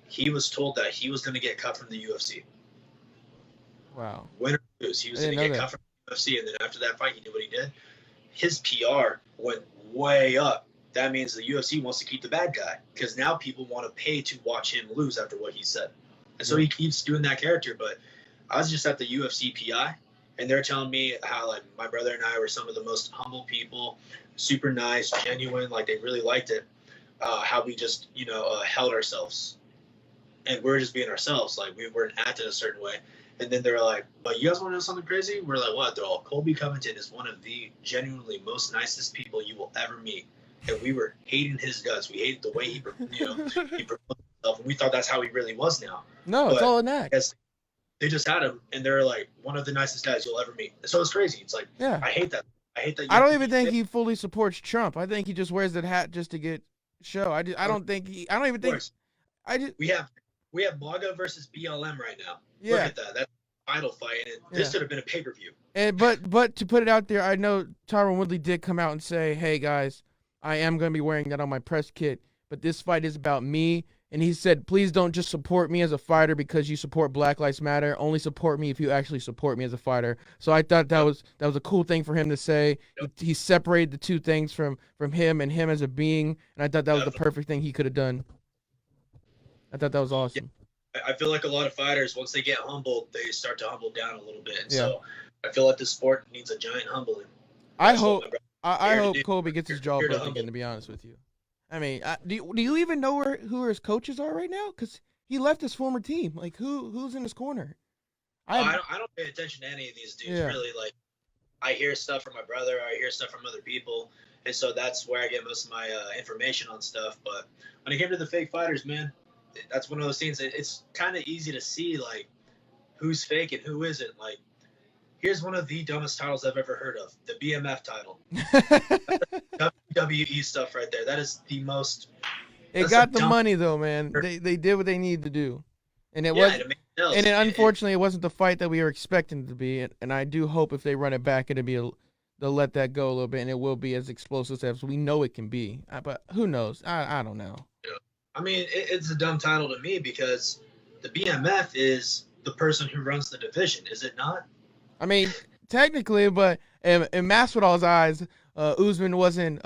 He was told that he was going to get cut from the UFC. Wow. Win or lose. He was going to get cut from the UFC, and then after that fight, he did what he did. His PR went way up. That means the UFC wants to keep the bad guy because now people want to pay to watch him lose after what he said. And so he keeps doing that character. But I was just at the UFC PI, and they're telling me how, like, my brother and I were some of the most humble people, super nice, genuine, like they really liked it. How we just, held ourselves. And we're just being ourselves. Like, we weren't acting a certain way. And then they're like, but you guys want to know something crazy? We're like, what? They're all, Colby Covington is one of the genuinely most nicest people you will ever meet. And we were hating his guts. We hated the way he proposed himself. And we thought that's how he really was now. No, but it's all an act. They just had him, and they're like, one of the nicest guys you'll ever meet. So it's crazy. It's like, yeah. I hate that. I don't even think he fully supports Trump. I think he just wears that hat just to get show. We have MAGA versus BLM right now. Yeah. Look at that. That's a title fight, and this should have been a pay-per-view. But to put it out there, I know Tyron Woodley did come out and say, hey, guys, I am going to be wearing that on my press kit, but this fight is about me. And he said, please don't just support me as a fighter because you support Black Lives Matter. Only support me if you actually support me as a fighter. So I thought that was a cool thing for him to say. Yep. He separated the two things from him and him as a being, and I thought that was the perfect thing he could have done. I thought that was awesome. Yeah. I feel like a lot of fighters, once they get humbled, they start to humble down a little bit. And so I feel like the sport needs a giant humbling. I hope Colby gets his jaw broken again, to be honest with you. I mean, do you even know who his coaches are right now? Because he left his former team. Like, who's in his corner? I don't pay attention to any of these dudes, really. Like, I hear stuff from my brother. I hear stuff from other people. And so that's where I get most of my information on stuff. But when it came to the fake fighters, man, that's one of those things. It's kind of easy to see, like, who's fake and who isn't. Like, here's one of the dumbest titles I've ever heard of, the BMF title. WWE stuff right there. That is the most. It got the money though, man. They did what they needed to do, and unfortunately, it wasn't the fight that we were expecting it to be. And I do hope if they run it back, they'll let that go a little bit, and it will be as explosive as we know it can be. But who knows? I don't know. Yeah. I mean, it's a dumb title to me because the BMF is the person who runs the division, is it not? I mean, technically, but in Masvidal's eyes, Usman wasn't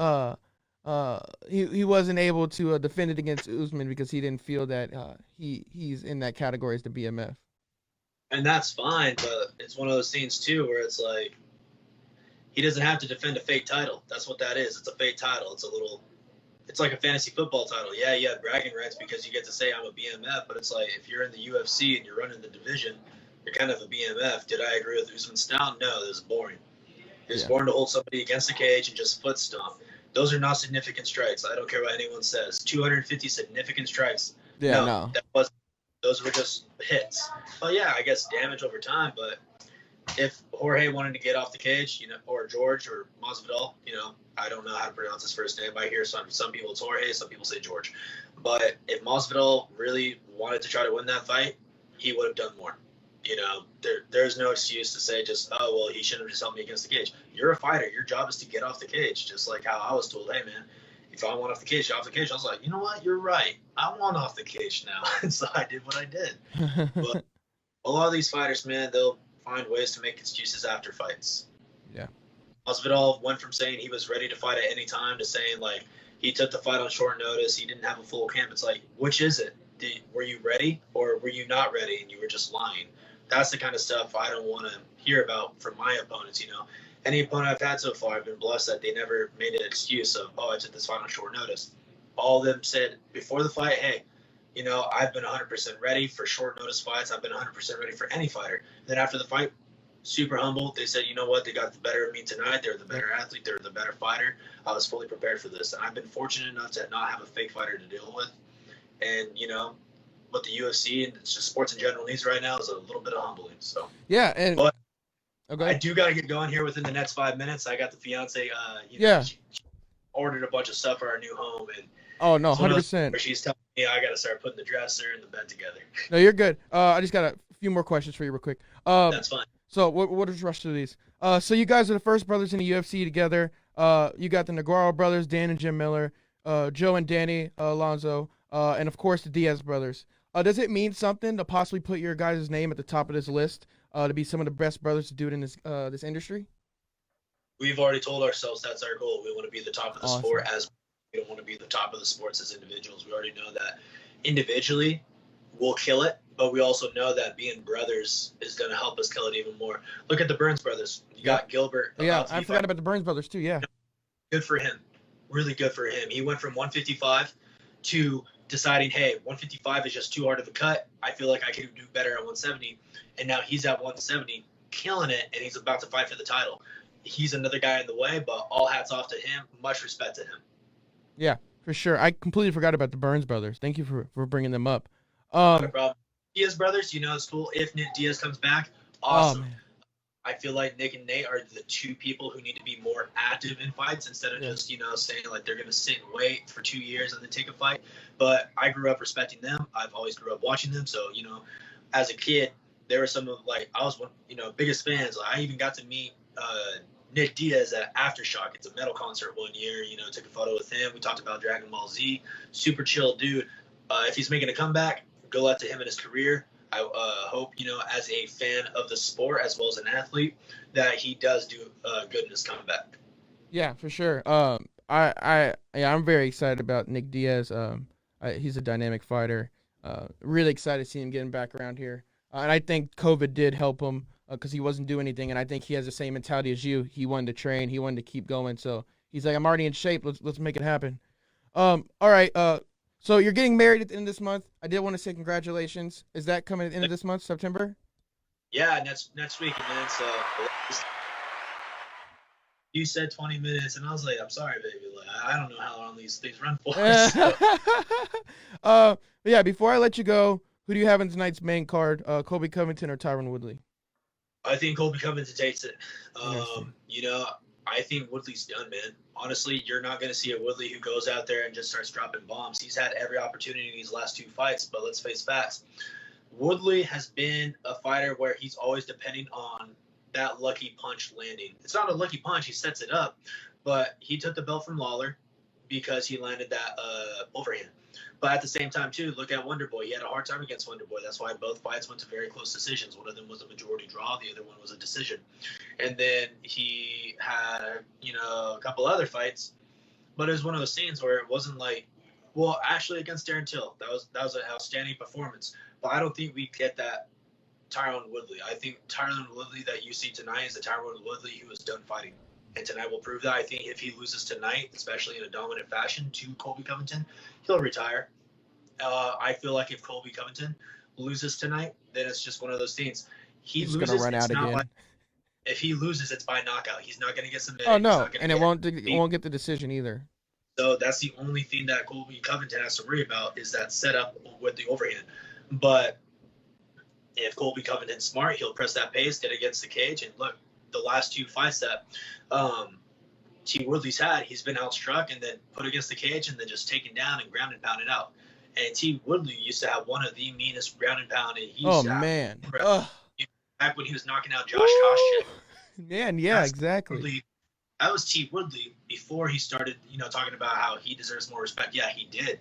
he wasn't able to defend it against Usman because he didn't feel that he's in that category as the BMF. And that's fine, but it's one of those things too where it's like he doesn't have to defend a fake title. That's what that is. It's a fake title. It's like a fantasy football title. Yeah, you have bragging rights because you get to say I'm a BMF, but it's like if you're in the UFC and you're running the division, you're kind of a BMF. Did I agree with Usman's style? No, it was boring. He was born to hold somebody against the cage and just foot stomp. Those are not significant strikes. I don't care what anyone says. 250 significant strikes. Yeah, no. Those were just hits. Well, yeah, I guess damage over time, but if Jorge wanted to get off the cage, or George or Masvidal, I don't know how to pronounce his first name. I hear some people it's Jorge, some people say George. But if Masvidal really wanted to try to win that fight, he would have done more. there's no excuse to say just, oh, well, he shouldn't have just helped me against the cage. You're a fighter. Your job is to get off the cage, just like how I was told, hey, man, if I want off the cage, get off the cage. I was like, you know what? You're right. I want off the cage now. And so I did what I did. But a lot of these fighters, man, they'll find ways to make excuses after fights. Yeah. Masvidal went from saying he was ready to fight at any time to saying, like, he took the fight on short notice. He didn't have a full camp. It's like, which is it? Were you ready or were you not ready and you were just lying? That's the kind of stuff I don't want to hear about from my opponents. Any opponent I've had so far, I've been blessed that they never made an excuse of, oh, I took this fight on short notice. All of them said before the fight, hey, I've been 100% ready for short notice fights. I've been 100% ready for any fighter. Then after the fight, super humble. They said, you know what? They got the better of me tonight. They're the better athlete. They're the better fighter. I was fully prepared for this. And I've been fortunate enough to not have a fake fighter to deal with. And, what the UFC and it's just sports in general needs right now is a little bit of humbling. So yeah, and but okay. I do got to get going here within the next 5 minutes. I got the fiance, she ordered a bunch of stuff for our new home. And oh, no, 100%. She's telling me I got to start putting the dresser and the bed together. No, you're good. I just got a few more questions for you real quick. That's fine. So we'll just rush through these. So you guys are the first brothers in the UFC together. You got the Naguaro brothers, Dan and Jim Miller, Joe and Danny Alonzo, and of course the Diaz brothers. Does it mean something to possibly put your guys' name at the top of this list to be some of the best brothers to do it in this industry? We've already told ourselves that's our goal. We want to be the top of the Awesome. sport as we don't want to be the top of the sports as individuals. We already know that individually we'll kill it, but we also know that being brothers is going to help us kill it even more. Look at the Burns brothers. You got Gilbert. Yeah, I forgot about the Burns brothers too, yeah. Good for him. Really good for him. He went from 155 to deciding, hey, 155 is just too hard of a cut. I feel like I could do better at 170. And now he's at 170, killing it, and he's about to fight for the title. He's another guy in the way, but all hats off to him. Much respect to him. Yeah, for sure. I completely forgot about the Burns brothers. Thank you for bringing them up. Not a problem. Diaz brothers, it's cool. If Nick Diaz comes back, awesome. Oh, I feel like Nick and Nate are the two people who need to be more active in fights instead of just, saying like they're going to sit and wait for 2 years and then take a fight. But I grew up respecting them. I've always grew up watching them. So, as a kid, there were some of I was one, biggest fans. I even got to meet Nick Diaz at Aftershock. It's a metal concert one year, took a photo with him. We talked about Dragon Ball Z. Super chill dude. If he's making a comeback, good luck to him in his career. I hope, as a fan of the sport as well as an athlete, that he does do good in his comeback. Yeah, for sure. I'm very excited about Nick Diaz. He's a dynamic fighter. Really excited to see him getting back around here. And I think COVID did help him because he wasn't doing anything. And I think he has the same mentality as you. He wanted to train. He wanted to keep going. So he's like, I'm already in shape. Let's make it happen. All right. So you're getting married at the end of this month. I did want to say congratulations. Is that coming at the end of this month, September? Yeah, next week, man. So you said 20 minutes, and I was like, I'm sorry, baby. Like, I don't know how long these things run for. But yeah, before I let you go, who do you have in tonight's main card? Colby Covington or Tyron Woodley? I think Colby Covington takes it. I think Woodley's done, man. Honestly, you're not going to see a Woodley who goes out there and just starts dropping bombs. He's had every opportunity in these last 2 fights, but let's face facts. Woodley has been a fighter where he's always depending on that lucky punch landing. It's not a lucky punch. He sets it up, but he took the belt from Lawler because he landed that overhand. But at the same time, too, look at Wonderboy. He had a hard time against Wonderboy. That's why both fights went to very close decisions. One of them was a majority draw. The other one was a decision. And then he had, a couple other fights. But it was one of those scenes where it wasn't like, well, actually against Darren Till, that was an outstanding performance. But I don't think we get that Tyron Woodley. I think Tyron Woodley that you see tonight is the Tyron Woodley who is done fighting. And tonight will prove that. I think if he loses tonight, especially in a dominant fashion to Colby Covington, he'll retire. I feel like if Colby Covington loses tonight, then it's just one of those things. He's going to run out again. If he loses, it's by knockout. He's not going to get submitted. Oh, no, and it won't get the decision either. So that's the only thing that Colby Covington has to worry about is that setup with the overhand. But if Colby Covington's smart, he'll press that pace, get against the cage, and look, the last 2 fights that T. Woodley's had, he's been outstruck and then put against the cage and then just taken down and ground and pounded out. And T. Woodley used to have one of the meanest ground and pound. And he man. back when he was knocking out Josh Woo! Koscheck. Man, yeah, exactly. Woodley, that was T. Woodley before he started, talking about how he deserves more respect. Yeah, he did.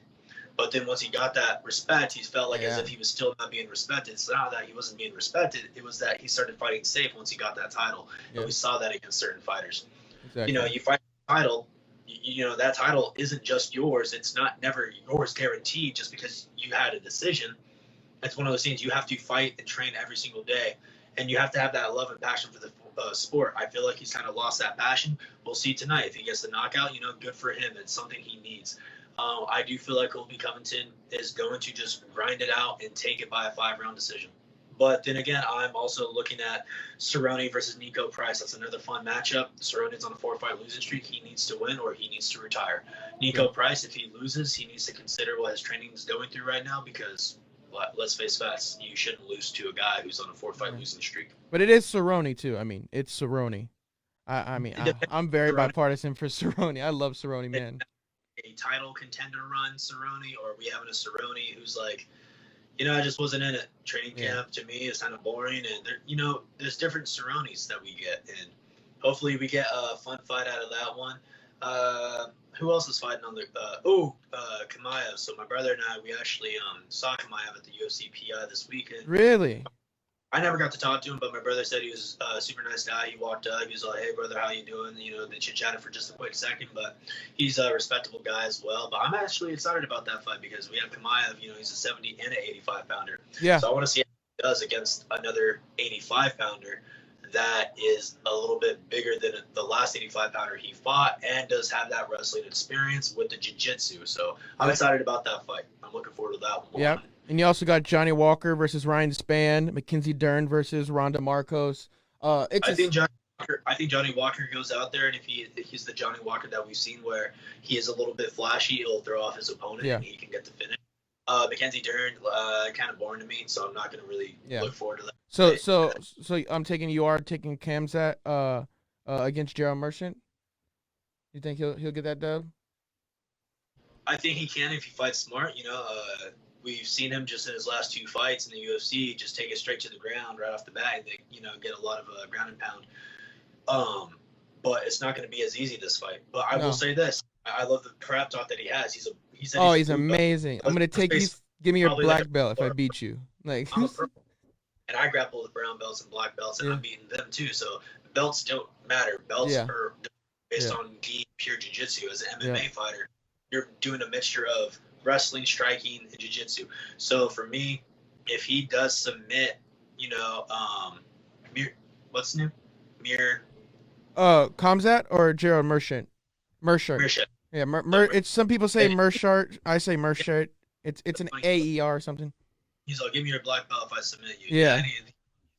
But then once he got that respect, he felt like as if he was still not being respected. It's not that he wasn't being respected. It was that he started fighting safe once he got that title. Yeah. And we saw that against certain fighters. Exactly. You fight the title, that title isn't just yours. It's not never yours guaranteed just because you had a decision. It's one of those things you have to fight and train every single day. And you have to have that love and passion for the sport. I feel like he's kind of lost that passion. We'll see tonight. If he gets the knockout, good for him. It's something he needs. I do feel like Colby Covington is going to just grind it out and take it by a 5-round decision. But then again, I'm also looking at Cerrone versus Nico Price. That's another fun matchup. Cerrone's on a 4-fight losing streak. He needs to win or he needs to retire. Nico Price, if he loses, he needs to consider what his training is going through right now because, let's face facts, you shouldn't lose to a guy who's on a 4-fight losing streak. But it is Cerrone, too. I mean, it's Cerrone. I'm very bipartisan for Cerrone. I love Cerrone, man. A title contender run Cerrone, or are we having a Cerrone who's like, I just wasn't in it. Training camp to me is kind of boring, and there, there's different Cerrones that we get, and hopefully we get a fun fight out of that one. Who else is fighting on the? Chimaev. So my brother and I, we actually saw Chimaev at the UFC PI this weekend. Really? I never got to talk to him, but my brother said he was a super nice guy. He walked up. He was like, "Hey, brother, how you doing?" They chit-chatted for just a quick second, but he's a respectable guy as well. But I'm actually excited about that fight because we have Chimaev. He's a 70 and an 85-pounder. Yeah. So I want to see how he does against another 85-pounder that is a little bit bigger than the last 85-pounder he fought and does have that wrestling experience with the jiu-jitsu. So I'm excited about that fight. I'm looking forward to that one. Yeah. And you also got Johnny Walker versus Ryan Spann, Mackenzie Dern versus Ronda Marcos. I think Johnny Walker goes out there, and if he's the Johnny Walker that we've seen where he is a little bit flashy, he'll throw off his opponent and he can get the finish. Mackenzie Dern, kind of boring to me, so I'm not going to really look forward to that. So I'm taking you are taking Khamzat against Gerald Merchant. You think he'll get that dub? I think he can if he fights smart. We've seen him just in his last 2 fights in the UFC just take it straight to the ground right off the bat and get a lot of ground and pound. But it's not going to be as easy this fight. But I will say this: I love the crap talk that he has. He's amazing. I'm gonna take you. Give me your black belt if I beat you. Like, and I grapple with brown belts and black belts, and I'm beating them too. So belts don't matter. Belts are based on pure jiu-jitsu. As an MMA fighter, you're doing a mixture of wrestling, striking, and jiu-jitsu. So for me, if he does submit, what's his name? Khamzat or Gerald Merchant? Merchant. Yeah, it's some people say Merchant. I say Merchant. It's an AER or something. He's like, give me your black belt if I submit you. Yeah. And he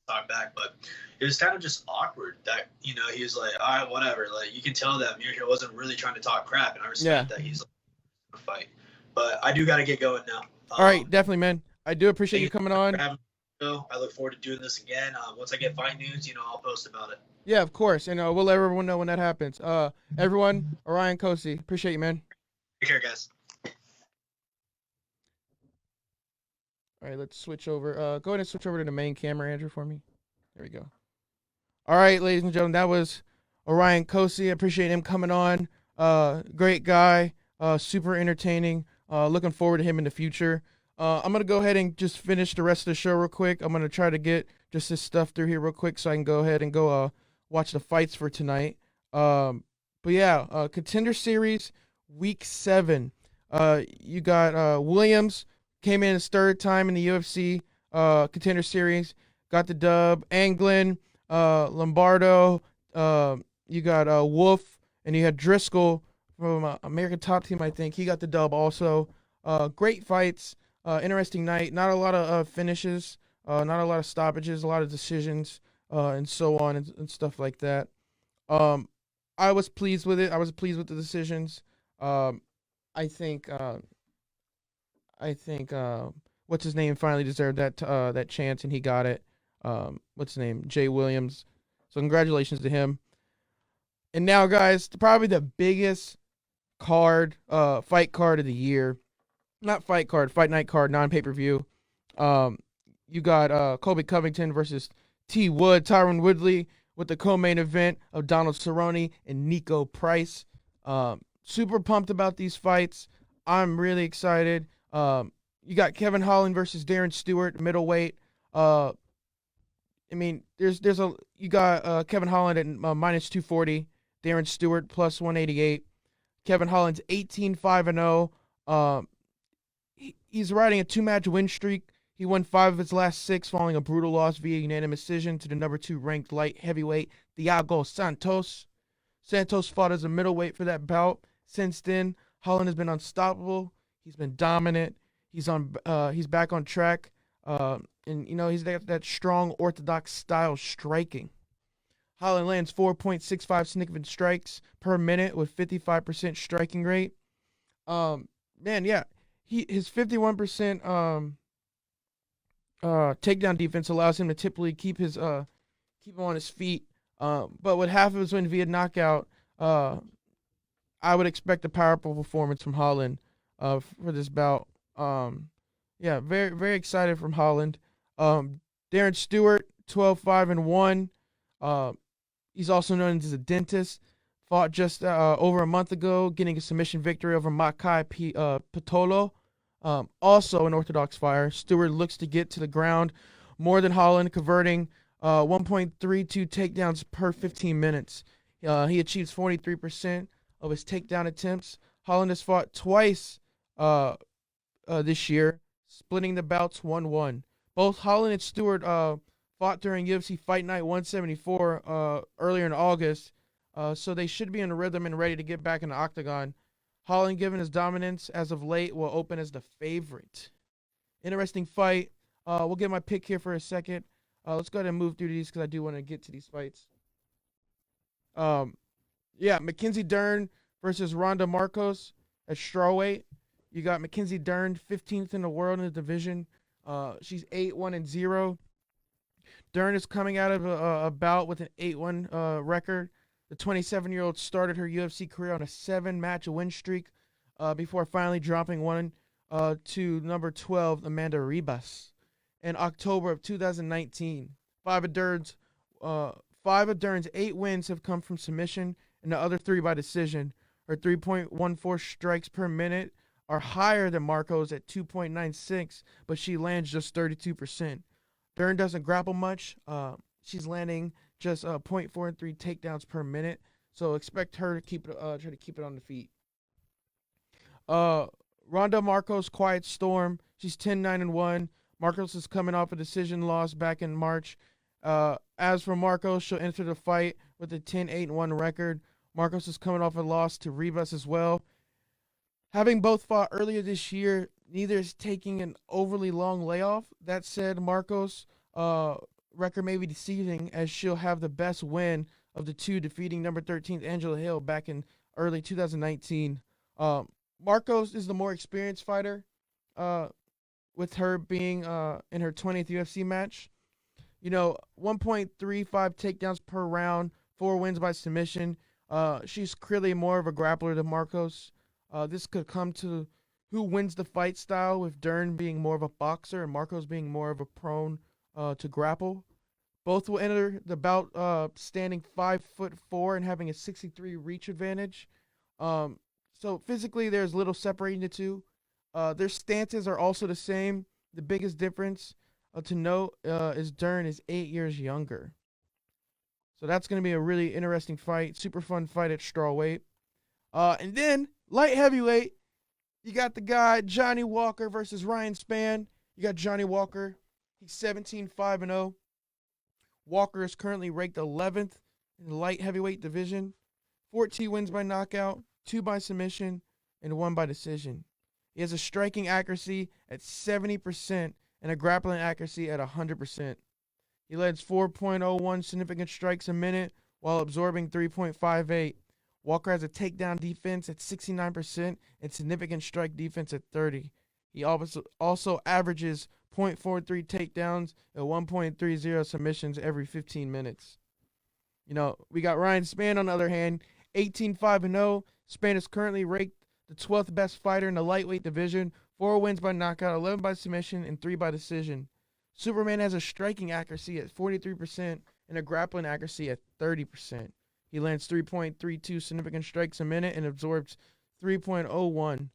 talked back, but it was kind of just awkward that he was like, all right, whatever. Like you can tell that Mir wasn't really trying to talk crap, and I respect that he's like, a fight. But I do got to get going now. All right, definitely, man. I do appreciate you coming on. I look forward to doing this again. Once I get fight news, I'll post about it. Yeah, of course. And we'll let everyone know when that happens. Everyone, Orion Cosce. Appreciate you, man. Take care, guys. All right, let's switch over. Go ahead and switch over to the main camera, Andrew, for me. There we go. All right, ladies and gentlemen, that was Orion Cosce. I appreciate him coming on. Great guy. Super entertaining. Looking forward to him in the future. I'm going to go ahead and just finish the rest of the show real quick. I'm going to try to get just this stuff through here real quick so I can go ahead and go watch the fights for tonight. But yeah, Contender Series Week 7. You got Williams came in his 3rd time in the UFC Contender Series, got the dub. Anglin, Lombardo, you got Wolf, and you had Driscoll from American Top Team, I think. He got the dub also. Great fights. Interesting night. Not a lot of finishes. Not a lot of stoppages. A lot of decisions and so on and stuff like that. I was pleased with it. I was pleased with the decisions. I think what's his name finally deserved that chance, and he got it. What's his name? Jay Williams. So congratulations to him. And now, guys, probably the biggest fight card of the year. Not fight card, fight night card, non-pay-per-view. You got Colby Covington versus Tyron Woodley with the co-main event of Donald Cerrone and Nico Price. Super pumped about these fights. I'm really excited. You got Kevin Holland versus Darren Stewart, middleweight. You got Kevin Holland at minus 240, Darren Stewart plus 188. Kevin Holland's 18-5-0. He's riding a 2-match win streak. He won 5 of his last 6 following a brutal loss via unanimous decision to the number 2 ranked light heavyweight Thiago Santos. Santos fought as a middleweight for that bout. Since then, Holland has been unstoppable. He's been dominant. He's back on track. He's got that strong orthodox style striking. Holland lands 4.65 significant strikes per minute with 55% striking rate. His 51% takedown defense allows him to typically keep him on his feet. But with half of his win via knockout, I would expect a powerful performance from Holland for this bout. Very, very excited from Holland. Darren Stewart, 12-5-1. He's also known as a dentist. Fought just over a month ago, getting a submission victory over Makai Pitolo. Also an orthodox fighter. Stewart looks to get to the ground more than Holland, converting 1.32 takedowns per 15 minutes. He achieves 43% of his takedown attempts. Holland has fought twice this year, splitting the bouts 1-1. Both Holland and Stewart fought during UFC Fight Night 174 earlier in August, so they should be in a rhythm and ready to get back in the octagon. Holland, given his dominance as of late, will open as the favorite. Interesting fight. We'll get my pick here for a second. Let's go ahead and move through these because I do want to get to these fights. Mackenzie Dern versus Ronda Marcos at strawweight. You got Mackenzie Dern, 15th in the world in the division. She's 8-1-0. Dern is coming out of a bout with an 8-1 record. The 27-year-old started her UFC career on a 7-match win streak before finally dropping one to number 12, Amanda Ribas, in October of 2019. Five of Dern's 8 wins have come from submission, and the other 3 by decision. Her 3.14 strikes per minute are higher than Marco's at 2.96, but she lands just 32%. Dern doesn't grapple much. She's landing just 0.43 takedowns per minute, so expect her to try to keep it on the feet. Ronda Marcos, quiet storm. She's 10-9-1. Marcos is coming off a decision loss back in March. As for Marcos, she'll enter the fight with a 10-8-1 record. Marcos is coming off a loss to Ribas as well. Having both fought earlier this year, neither is taking an overly long layoff. That said, Marcos' record may be deceiving, as she'll have the best win of the 2, defeating number 13 Angela Hill back in early 2019. Marcos is the more experienced fighter, with her being in her 20th UFC match. 1.35 takedowns per round, 4 wins by submission. She's clearly more of a grappler than Marcos. This could come to who wins the fight style, with Dern being more of a boxer and Marcos being more of a prone to grapple. Both will enter the bout standing 5'4" and having a 63 reach advantage. So physically, there's little separating the two. Their stances are also the same. The biggest difference to note is Dern is 8 years younger. So that's going to be a really interesting fight. Super fun fight at strawweight. And then, light heavyweight, you got the guy, Johnny Walker versus Ryan Spann. You got Johnny Walker. He's 17-5-0. Walker is currently ranked 11th in the light heavyweight division. 14 wins by knockout, 2 by submission, and 1 by decision. He has a striking accuracy at 70% and a grappling accuracy at 100%. He lands 4.01 significant strikes a minute while absorbing 3.58. Walker has a takedown defense at 69% and significant strike defense at 30%. He also averages 0.43 takedowns and 1.30 submissions every 15 minutes. We got Ryan Spann on the other hand, 18-5-0. Spann is currently ranked the 12th best fighter in the lightweight division, 4 wins by knockout, 11 by submission, and 3 by decision. Superman has a striking accuracy at 43% and a grappling accuracy at 30%. He lands 3.32 significant strikes a minute and absorbs 3.01.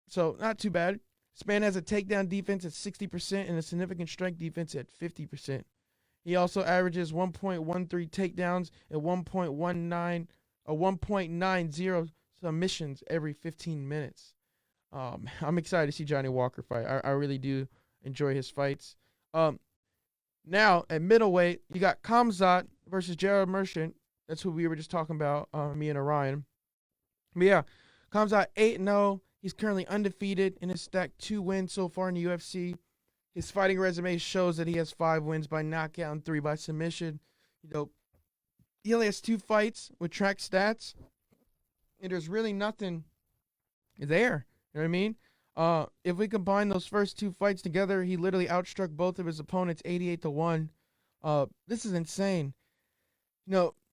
So not too bad. Span has a takedown defense at 60% and a significant strike defense at 50%. He also averages 1.13 takedowns and 1.90 submissions every 15 minutes. I'm excited to see Johnny Walker fight. I really do enjoy his fights. Now, at middleweight, you got Khamzat versus Jared Merchant. That's who we were just talking about, me and Orion. But yeah, Khamzat 8-0. He's currently undefeated and has stacked 2 wins so far in the UFC. His fighting resume shows that he has 5 wins by knockout and 3 by submission. He only has 2 fights with track stats, and there's really nothing there. You know what I mean? If we combine those first 2 fights together, he literally outstruck both of his opponents 88-1. This is insane.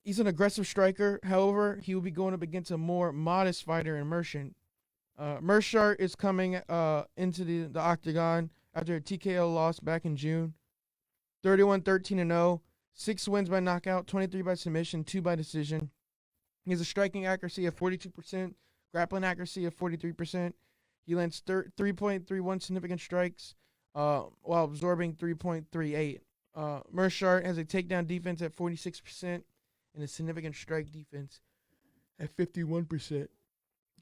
He's an aggressive striker. However, he will be going up against a more modest fighter in Merchant. Merchant is coming into the octagon after a TKO loss back in June. 31-13-0. 6 wins by knockout, 23 by submission, 2 by decision. He has a striking accuracy of 42%, grappling accuracy of 43%. He lands 3.31 significant strikes while absorbing 3.38. Merchant has a takedown defense at 46% and a significant strike defense at 51%.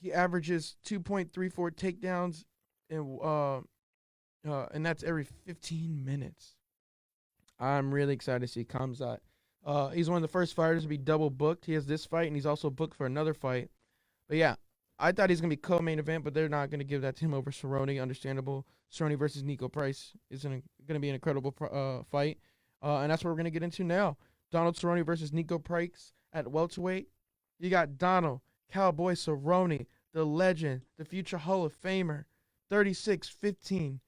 He averages 2.34 takedowns and that's every 15 minutes. I'm really excited to see Khamzat. He's one of the first fighters to be double booked. He has this fight, and he's also booked for another fight. But yeah, I thought he's going to be co-main event, but they're not going to give that to him over Cerrone. Understandable. Cerrone versus Nico Price is going to be an incredible fight. And that's what we're going to get into now. Donald Cerrone versus Nico Price at welterweight. You got Donald Cowboy Cerrone, the legend, the future Hall of Famer, 36-15-0.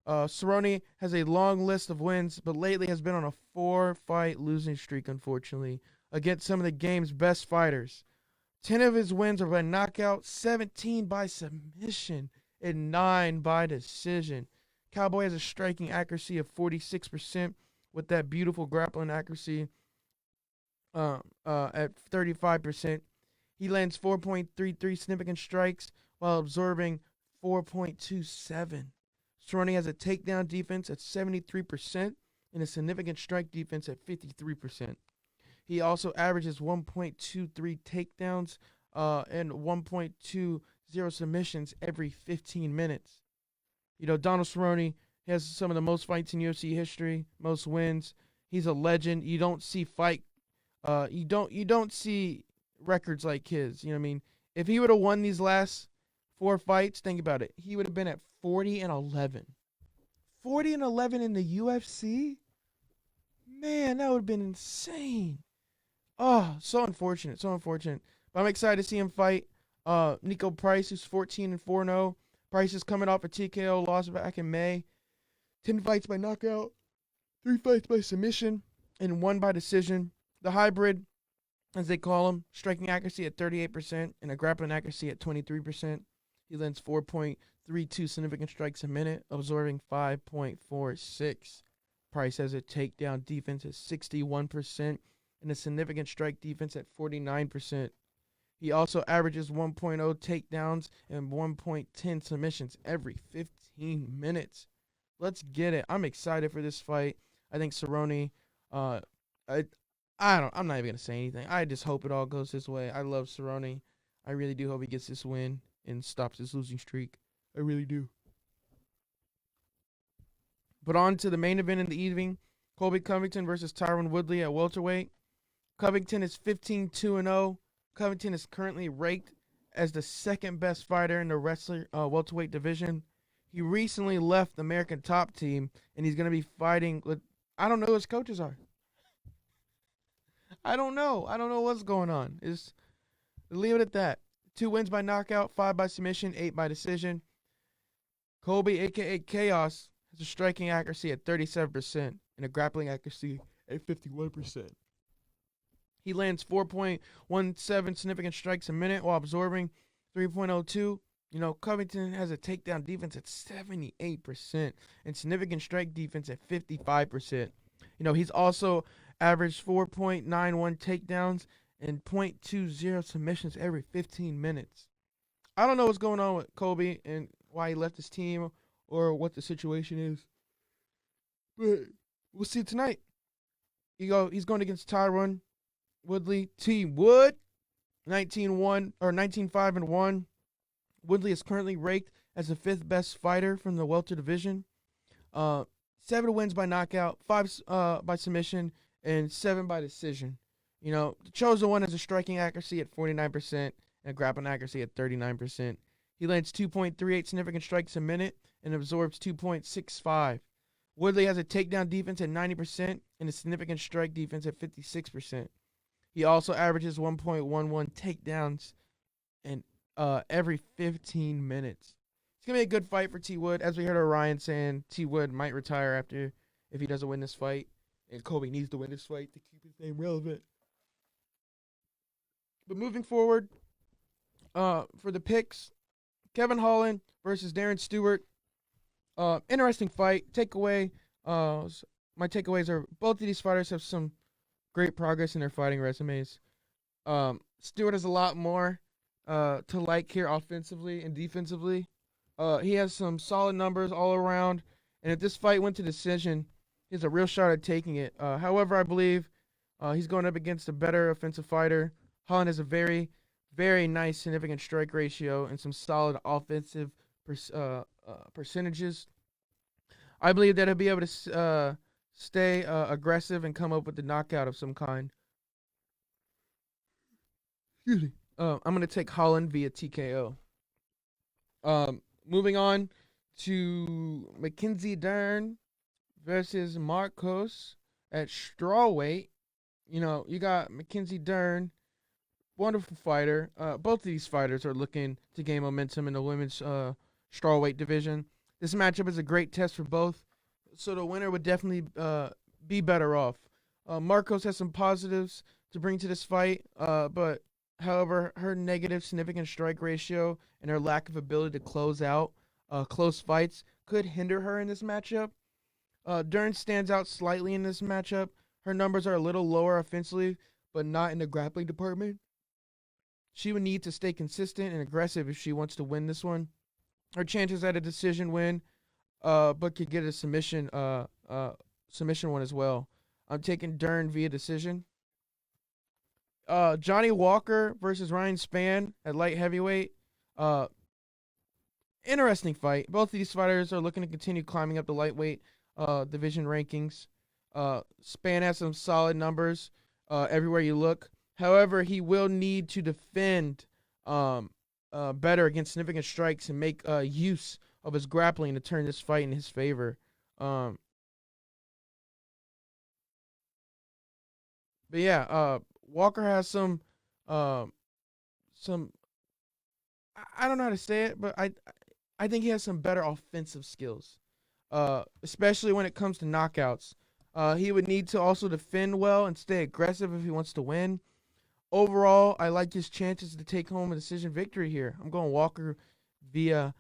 Cerrone has a long list of wins, but lately has been on a 4-fight losing streak, unfortunately, against some of the game's best fighters. 10 of his wins are by knockout, 17 by submission, and 9 by decision. Cowboy has a striking accuracy of 46% with that beautiful grappling accuracy at 35%. He lands 4.33 significant strikes while absorbing 4.27. Cerrone has a takedown defense at 73% and a significant strike defense at 53%. He also averages 1.23 takedowns and 1.20 submissions every 15 minutes. Donald Cerrone has some of the most fights in UFC history, most wins. He's a legend. You don't see you don't see records like his. You know what I mean? If he would have won these last 4 fights, think about it. He would have been at 40-11. 40-11 in the UFC? Man, that would have been insane. Oh, so unfortunate, so unfortunate. But I'm excited to see him fight Nico Price, who's 14-4-0. Price is coming off a TKO loss back in May. 10 fights by knockout, 3 fights by submission, and 1 by decision. The hybrid, as they call him, striking accuracy at 38% and a grappling accuracy at 23%. He lands 4.32 significant strikes a minute, absorbing 5.46. Price has a takedown defense at 61% and a significant strike defense at 49%. He also averages 1.0 takedowns and 1.10 submissions every 15 minutes. Let's get it. I'm excited for this fight. I think Cerrone, I'm not even going to say anything. I just hope it all goes his way. I love Cerrone. I really do hope he gets this win and stops his losing streak. I really do. But on to the main event in the evening. Colby Covington versus Tyron Woodley at welterweight. Covington is 15-2-0. Covington is currently ranked as the second best fighter in the welterweight division. He recently left the American Top Team, and he's going to be fighting with, I don't know who his coaches are. I don't know what's going on. Leave it at that. 2 wins by knockout, 5 by submission, 8 by decision. Colby, a.k.a. Chaos, has a striking accuracy at 37% and a grappling accuracy at 51%. He lands 4.17 significant strikes a minute while absorbing 3.02. Covington has a takedown defense at 78% and significant strike defense at 55%. He's also averaged 4.91 takedowns and 0.20 submissions every 15 minutes. I don't know what's going on with Kobe and why he left his team or what the situation is, but we'll see tonight. He's going against Tyron Woodley. T. Wood, 19-1 or 19-5-1. Woodley is currently ranked as the 5th best fighter from the welter division. 7 wins by knockout, 5 by submission, and 7 by decision. The chosen one has a striking accuracy at 49% and a grappling accuracy at 39%. He lands 2.38 significant strikes a minute and absorbs 2.65. Woodley has a takedown defense at 90% and a significant strike defense at 56%. He also averages 1.11 takedowns and every 15 minutes. It's going to be a good fight for T. Wood. As we heard Orion saying, T. Wood might retire if he doesn't win this fight. And Kobe needs to win this fight to keep his name relevant. But moving forward, for the picks, Kevin Holland versus Darren Stewart. Interesting fight. Takeaway. My takeaways are both of these fighters have some great progress in their fighting resumes. Stewart has a lot more to like here offensively and defensively. He has some solid numbers all around, and if this fight went to decision, he has a real shot at taking it. However, I believe he's going up against a better offensive fighter. Holland has a very, very nice significant strike ratio and some solid offensive percentages. I believe that he'll be able to stay aggressive and come up with a knockout of some kind. Excuse me. I'm going to take Holland via TKO. Moving on to Mackenzie Dern versus Marcos at strawweight. You got Mackenzie Dern, wonderful fighter. Both of these fighters are looking to gain momentum in the women's strawweight division. This matchup is a great test for both, so the winner would definitely be better off. Marcos has some positives to bring to this fight, but however, her negative significant strike ratio and her lack of ability to close out close fights could hinder her in this matchup. Dern stands out slightly in this matchup. Her numbers are a little lower offensively, but not in the grappling department. She would need to stay consistent and aggressive if she wants to win this one. Her chances at a decision win, but could get a submission one as well. I'm taking Dern via decision. Johnny Walker versus Ryan Spann at light heavyweight. Interesting fight. Both of these fighters are looking to continue climbing up the lightweight division rankings. Spann has some solid numbers everywhere you look. However, he will need to defend better against significant strikes and make use of his grappling to turn this fight in his favor. But yeah, Walker has some I don't know how to say it, but I think he has some better offensive skills, especially when it comes to knockouts. He would need to also defend well and stay aggressive if he wants to win. Overall, I like his chances to take home a decision victory here. I'm going Walker via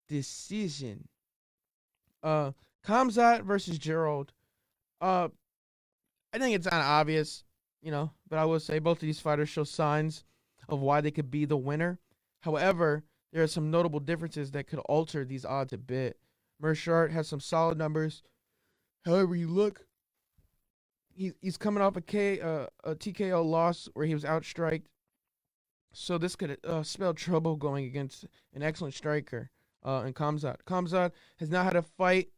decision. Khamzat versus Gerald. I think it's kind of obvious, but I will say both of these fighters show signs of why they could be the winner. However, there are some notable differences that could alter these odds a bit. Mershart has some solid numbers. However you look, he's coming off a TKO loss where he was outstriked. So this could spell trouble going against an excellent striker in Khamzat. Khamzat has not had a fight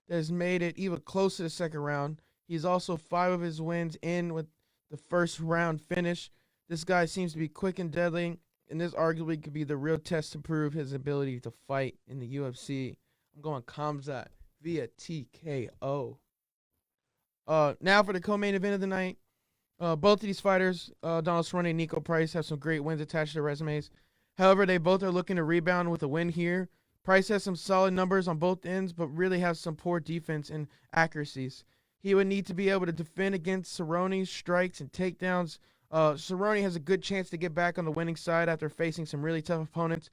that has made it even close to the second round. He's also 5 of his wins in with the first round finish. This guy seems to be quick and deadly, and this arguably could be the real test to prove his ability to fight in the UFC. I'm going Khamzat via TKO. Now for the co-main event of the night. Both of these fighters, Donald Cerrone and Nico Price, have some great wins attached to their resumes. However, they both are looking to rebound with a win here. Price has some solid numbers on both ends, but really has some poor defense and accuracies. He would need to be able to defend against Cerrone's strikes and takedowns. Cerrone has a good chance to get back on the winning side after facing some really tough opponents.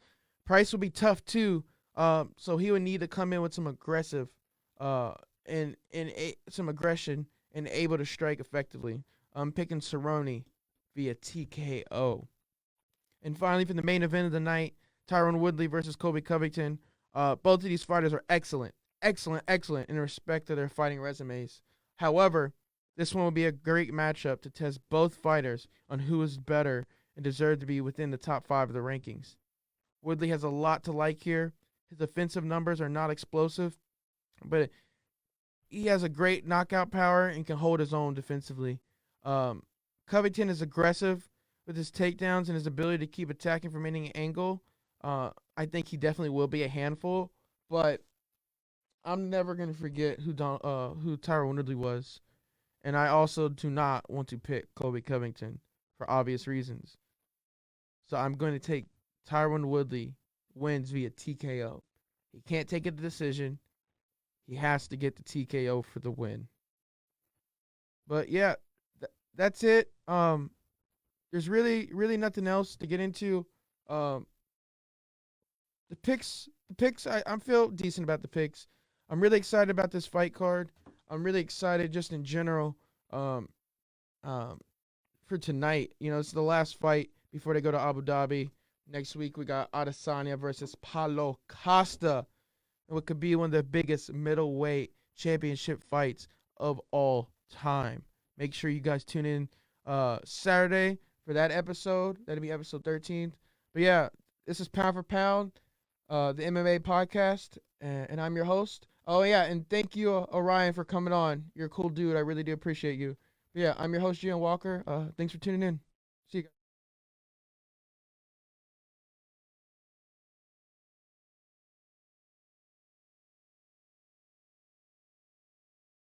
Price will be tough too. So he would need to come in with some aggressive, some aggression and able to strike effectively. I'm picking Cerrone via TKO. And finally, for the main event of the night, Tyron Woodley versus Colby Covington. Both of these fighters are excellent in respect to their fighting resumes. However, this one will be a great matchup to test both fighters on who is better and deserve to be within the top 5 of the rankings. Woodley has a lot to like here. His offensive numbers are not explosive, but he has a great knockout power and can hold his own defensively. Covington is aggressive with his takedowns and his ability to keep attacking from any angle. I think he definitely will be a handful, but I'm never going to forget who Tyron Woodley was. And I also do not want to pick Colby Covington for obvious reasons. So I'm going to take Tyron Woodley wins via TKO. He can't take a decision. He has to get the TKO for the win. But yeah, that's it. There's really nothing else to get into. The picks. I feel decent about the picks. I'm really excited about this fight card. I'm really excited just in general. For tonight, it's the last fight before they go to Abu Dhabi. Next week we got Adesanya versus Paulo Costa. What could be one of the biggest middleweight championship fights of all time. Make sure you guys tune in Saturday for that episode. That'll be episode 13. But yeah, this is Pound for Pound, the MMA podcast, and I'm your host. Oh yeah, and thank you, Orion, for coming on. You're a cool dude. I really do appreciate you. But yeah, I'm your host, Gian Walker. Thanks for tuning in. See you guys.